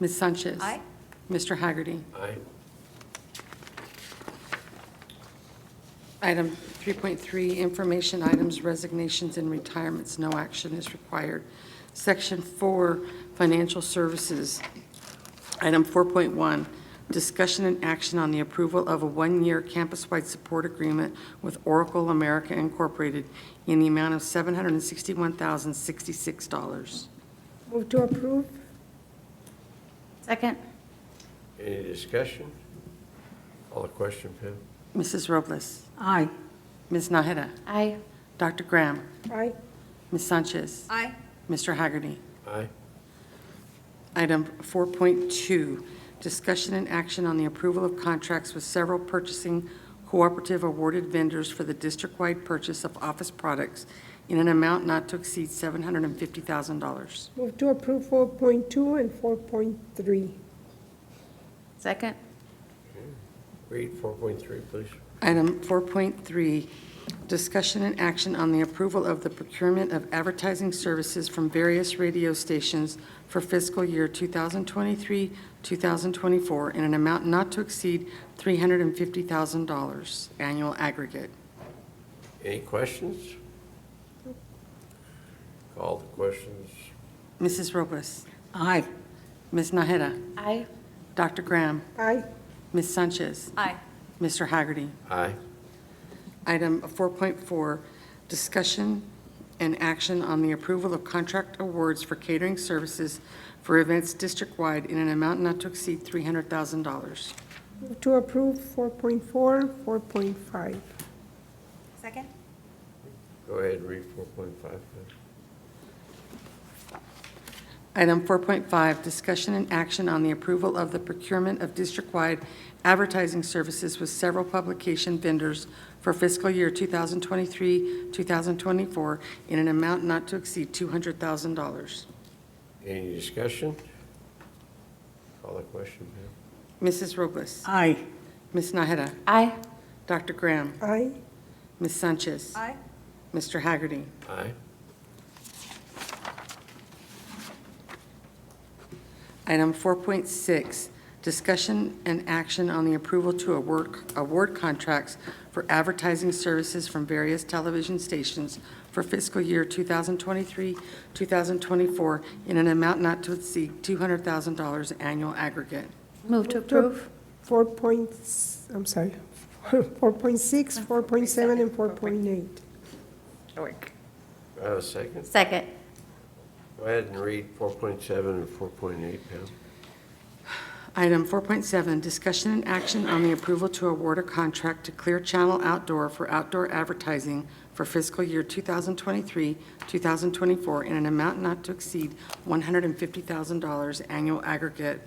Ms. Sanchez. Aye. Mr. Haggerty. Aye. Item 3.3, information items, resignations, and retirements. No action is required. Section 4, financial services. Item 4.1, discussion and action on the approval of a one-year campus-wide support agreement with Oracle America Incorporated in the amount of $761,066. Move to approve. Second. Any discussion? Call the question, Pam. Mrs. Robles. Aye. Ms. Naheda. Aye. Dr. Graham. Aye. Ms. Sanchez. Aye. Mr. Haggerty. Aye. Item 4.2, discussion and action on the approval of contracts with several purchasing cooperative awarded vendors for the district-wide purchase of office products in an amount not to exceed $750,000. Move to approve 4.2 and 4.3. Second. Read 4.3, please. Item 4.3, discussion and action on the approval of the procurement of advertising services from various radio stations for fiscal year 2023, 2024 in an amount not to exceed $350,000 annual aggregate. Any questions? Call the questions. Mrs. Robles. Aye. Ms. Naheda. Aye. Dr. Graham. Aye. Ms. Sanchez. Aye. Mr. Haggerty. Aye. Item 4.4, discussion and action on the approval of contract awards for catering services for events district-wide in an amount not to exceed $300,000. Move to approve 4.4, 4.5. Second? Go ahead and read 4.5, please. Item 4.5, discussion and action on the approval of the procurement of district-wide advertising services with several publication vendors for fiscal year 2023, 2024 in an amount not to exceed $200,000. Any discussion? Call the question, Pam. Mrs. Robles. Aye. Ms. Naheda. Aye. Dr. Graham. Aye. Ms. Sanchez. Aye. Mr. Haggerty. Aye. Item 4.6, discussion and action on the approval to award contracts for advertising services from various television stations for fiscal year 2023, 2024 in an amount not to exceed $200,000 annual aggregate. Move to approve. 4 points, I'm sorry, 4.6, 4.7, and 4.8. Do I have a second? Second. Go ahead and read 4.7 and 4.8, Pam. Item 4.7, discussion and action on the approval to award a contract to Clear Channel Outdoor for outdoor advertising for fiscal year 2023, 2024 in an amount not to exceed $150,000 annual aggregate.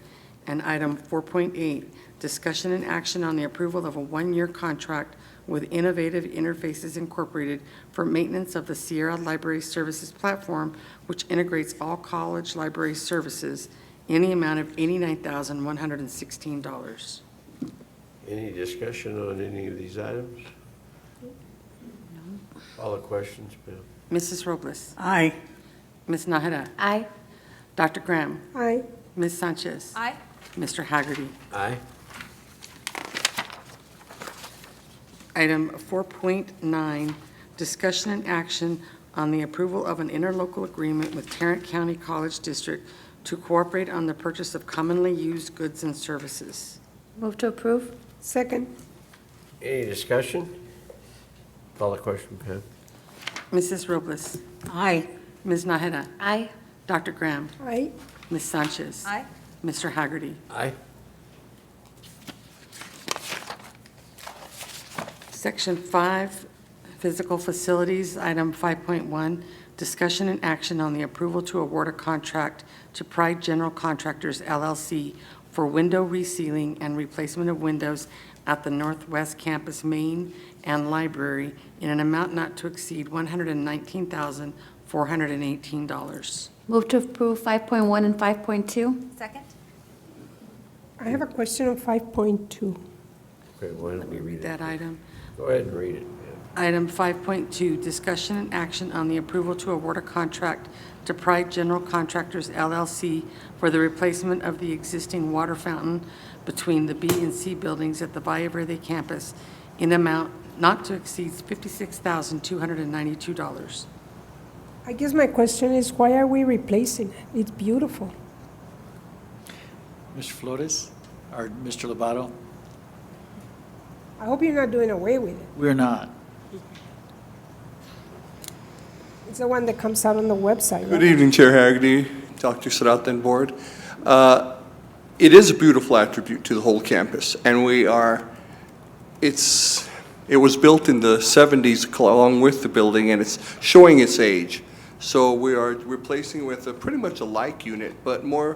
And item 4.8, discussion and action on the approval of a one-year contract with Innovative Interfaces Incorporated for maintenance of the Sierra Library Services platform, which integrates all college library services in the amount of $89,116. Any discussion on any of these items? Call the questions, Pam. Mrs. Robles. Aye. Ms. Naheda. Aye. Dr. Graham. Aye. Ms. Sanchez. Aye. Mr. Haggerty. Aye. Item 4.9, discussion and action on the approval of an interlocal agreement with Tarrant County College District to cooperate on the purchase of commonly used goods and services. Move to approve. Second. Any discussion? Call the question, Pam. Mrs. Robles. Aye. Ms. Naheda. Aye. Dr. Graham. Aye. Ms. Sanchez. Aye. Mr. Haggerty. Aye. Section 5, physical facilities, item 5.1, discussion and action on the approval to award a contract to Pride General Contractors, LLC, for window resealing and replacement of windows at the Northwest Campus main and library in an amount not to exceed $119,418. Move to approve 5.1 and 5.2. Second? I have a question on 5.2. Okay, why don't Let me read it? that item. Go ahead and read it, Item 5.2, discussion and action on the approval to award a contract to Pride General Contractors LLC for the replacement of the existing water fountain between the B and C buildings at the Valle Verde campus in amount not to exceed $56,292. I guess my question is, why are we replacing it? It's beautiful. Mr. Flores or Mr. Lobato? I hope you're not doing away with it. We're not. It's the one that comes out on the website, Good right? evening, Chair Hagerty, Dr. Sarata, and Board. It is a beautiful attribute to the whole campus, and it was built in the 70s along with the building, and it's showing its age. So we are replacing with pretty much a like unit, but a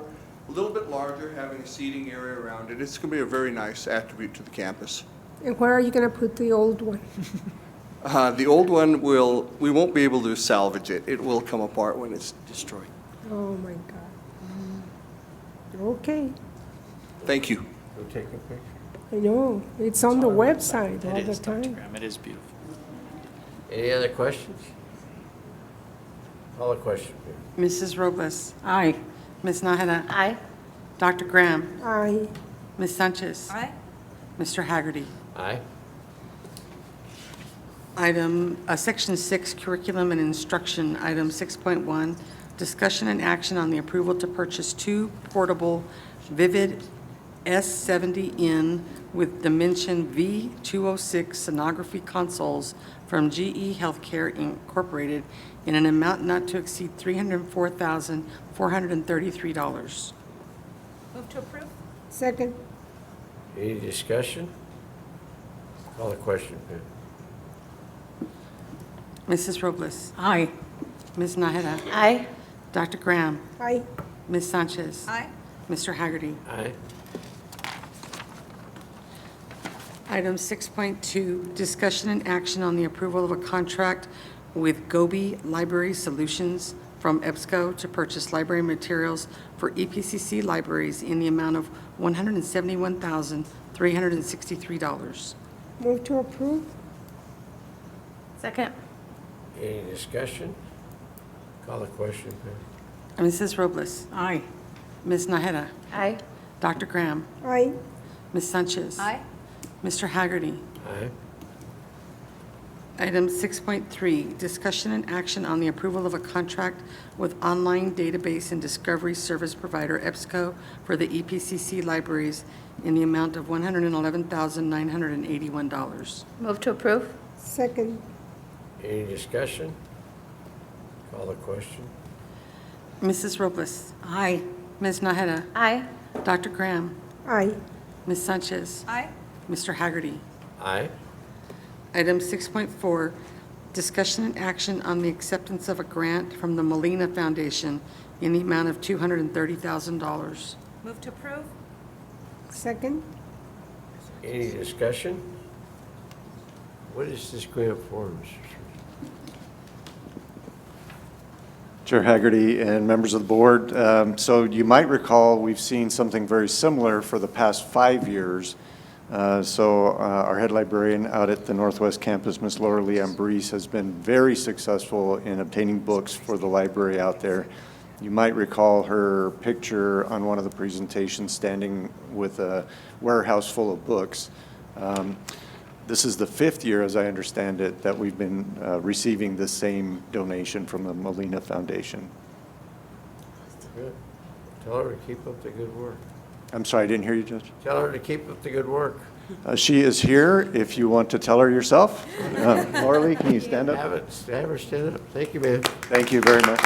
little bit larger, having a seating area around it. It's going to be a very nice attribute to the campus. And where are you going to put the old one? The old one we won't be able to salvage it. It will come apart when it's destroyed. Oh, my God. Okay. Thank you. Go take a picture. I know. It's on the website all It the is, Dr. time. Graham, it is beautiful. Any other questions? Call a question, please. Mrs. Robles? Aye. Ms. Nájera? Aye. Dr. Graham? Aye. Ms. Sanchez? Aye. Mr. Haggerty? Aye. Section 6, Curriculum and Instruction, Item 6.1, discussion and action on the approval to purchase 2 portable Vivid S70N with Dimension V206 sonography consoles from GE Healthcare Incorporated in an amount not to exceed $304,433. Move to approve? Second. Any discussion? Call a question, please. Mrs. Robles? Aye. Ms. Nájera? Aye. Dr. Graham? Aye. Ms. Sanchez? Aye. Mr. Haggerty? Aye. Item 6.2, discussion and action on the approval of a contract with Gobi Library Solutions from EBSCO to purchase library materials for EPCC libraries in the amount of $171,363. Move to approve? Second. Any discussion? Call a question, please. Mrs. Robles? Aye. Ms. Nájera? Aye. Dr. Graham? Aye. Ms. Sanchez? Aye. Mr. Haggerty? Aye. Item 6.3, discussion and action on the approval of a contract with online database and discovery service provider EBSCO for the EPCC libraries in the amount of $111,981. Move to approve? Second. Any discussion? Call a question. Mrs. Robles? Aye. Ms. Nájera? Aye. Dr. Graham? Aye. Ms. Sanchez? Aye. Mr. Haggerty? Aye. Item 6.4, discussion and action on the acceptance of a grant from the Molina Foundation in the amount of $230,000. Move to approve? Second. Any discussion? What is this grant for, Mr. Smith? Chair Haggerty and members of the board. So you might recall, we've seen something very similar for the past 5 years. Our head librarian out at the Northwest Campus, Ms. Laura Lee Ambrose, has been very successful in obtaining books for the library out there. You might recall her picture on one of the presentations standing with a warehouse full of books. This is the 5th year, as I understand it, that we've been receiving the same donation from the Molina Foundation. Good. Tell her to keep up the good work. I'm sorry, I didn't hear you, Judge. Tell her to keep up the good work. She is here if you want to tell her yourself. Laura Lee, can you stand up? Have her stand up. Thank you, ma'am. Thank you very much.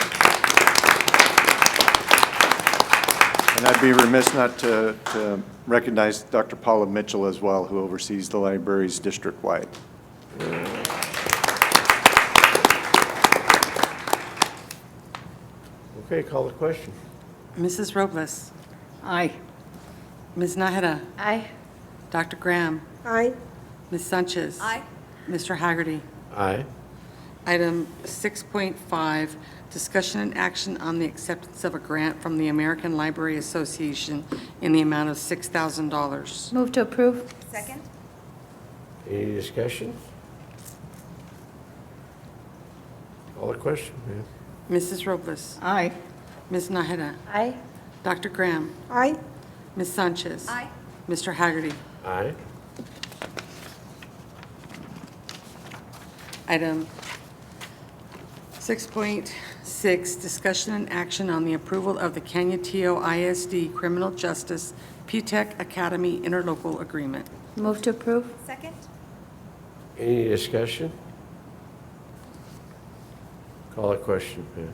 And I'd be remiss not to recognize Dr. Paula Mitchell as well, who oversees the libraries district-wide. Okay, call the question. Mrs. Robles? Aye. Ms. Nájera? Aye. Dr. Graham? Aye. Ms. Sanchez? Aye. Mr. Haggerty? Aye. Item 6.5, discussion and action on the acceptance of a grant from the American Library Association in the amount of $6,000. Move to approve? Second? Any discussion? Call the question, ma'am. Mrs. Robles? Aye. Ms. Naheda? Aye. Dr. Graham? Aye. Ms. Sanchez? Aye. Mr. Haggerty? Aye. Item 6.6, discussion and action on the approval of the Canutillo ISD Criminal Justice PUTEC Academy Interlocal Agreement. Move to approve? Second? Any discussion? Call the question, ma'am.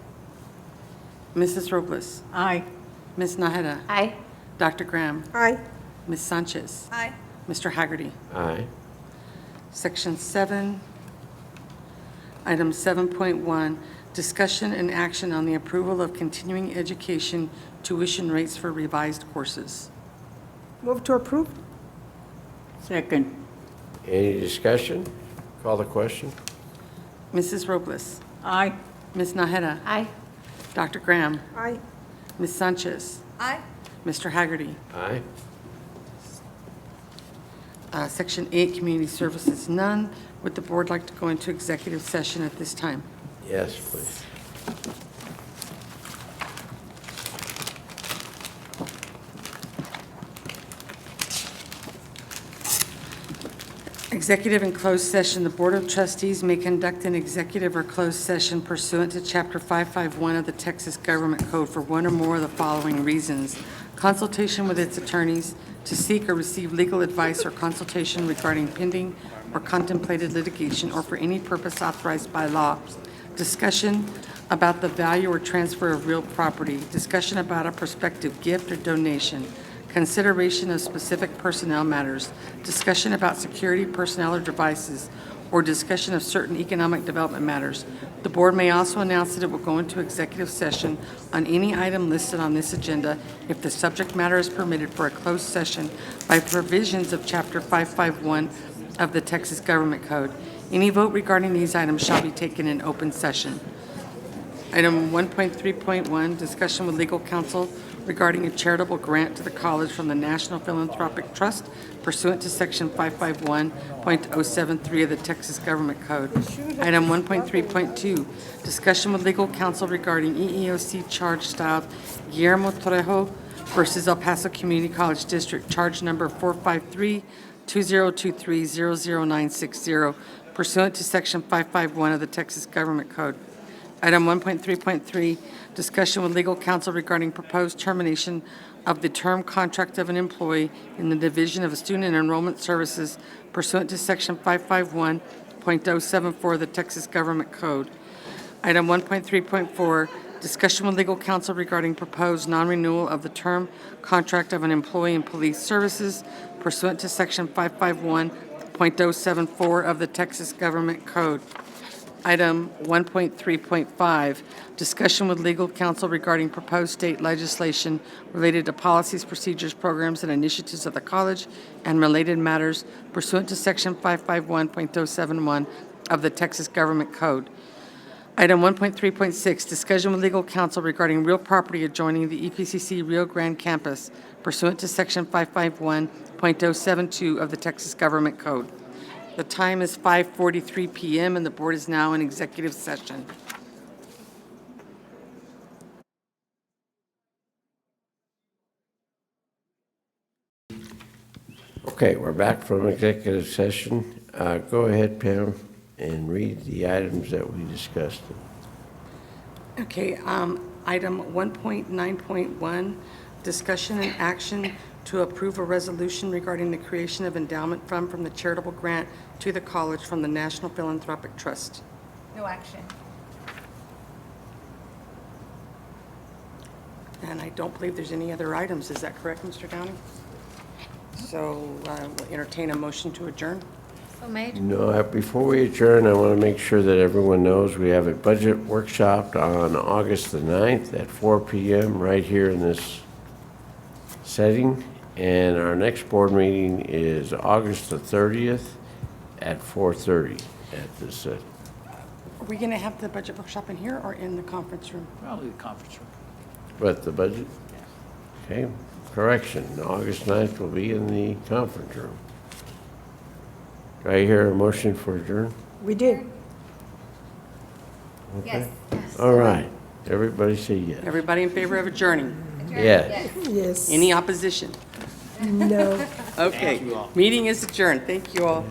Mrs. Robles? Aye. Ms. Naheda? Aye. Dr. Graham? Aye. Ms. Sanchez? Aye. Mr. Haggerty? Aye. Section 7, item 7.1, discussion and action on the approval of continuing education tuition rates for revised courses. Move to approve? Second. Any discussion? Call the question. Mrs. Robles? Aye. Ms. Naheda? Aye. Dr. Graham? Aye. Ms. Sanchez? Aye. Mr. Haggerty? Aye. Section 8, community services, none. Would the board like to go into executive session at this time? Yes, please. Executive and closed session. The Board of Trustees may conduct an executive or closed session pursuant to Chapter 551 of the Texas Government Code for one or more of the following reasons: consultation with its attorneys, to seek or receive legal advice or consultation regarding pending or contemplated litigation, or for any purpose authorized by law, discussion about the value or transfer of real property, discussion about a prospective gift or donation, consideration of specific personnel matters, discussion about security personnel or devices, or discussion of certain economic development matters. The board may also announce that it will go into executive session on any item listed on this agenda if the subject matter is permitted for a closed session by provisions of Chapter 551 of the Texas Government Code. Any vote regarding these items shall be taken in open session. Item 1.3.1, discussion with legal counsel regarding a charitable grant to the college from the National Philanthropic Trust pursuant to Section 551.073 of the Texas Government Code. Item 1.3.2, discussion with legal counsel regarding EEOC charge styled Guillermo Trejo versus El Paso Community College District, charge number 453-2023-00960 pursuant to Section 551 of the Texas Government Code. Item 1.3.3, discussion with legal counsel regarding proposed termination of the term contract of an employee in the Division of Student Enrollment Services pursuant to Section 551.074 of the Texas Government Code. Item 1.3.4, discussion with legal counsel regarding proposed non-renewal of the term contract of an employee in police services pursuant to Section 551.074 of the Texas Government Code. Item 1.3.5, discussion with legal counsel regarding proposed state legislation related to policies, procedures, programs, and initiatives of the college and related matters pursuant to Section 551.071 of the Texas Government Code. Item 1.3.6, discussion with legal counsel regarding real property adjoining the EPCC Rio Grande campus pursuant to Section 551.072 of the Texas Government Code. The time is 5:43 p.m. and the board is now in executive session. Okay, we're back from executive session. Go ahead, Pam, and read the items that we discussed. Okay, item 1.9.1, discussion and action to approve a resolution regarding the creation of endowment fund from the charitable grant to the college from the National Philanthropic Trust. No action. And I don't believe there's any other items. Is that correct, Mr. Downey? So we'll entertain a motion to adjourn. So made. No, before we adjourn, I want to make sure that everyone knows we have a budget workshop on August the 9th at 4 p.m. right here in this setting. And our next board meeting is August the 30th at 4:30 at this. Are we going to have the budget workshop in here or in the conference room? Probably the conference room. What, the budget? Okay, correction, August 9th will be in the conference room. Do I hear a motion for adjourn? We did. Okay. All right. Everybody say yes. Everybody in favor of adjourning? Yes. Yes. Any opposition? No. Okay. Meeting is adjourned. Thank you all.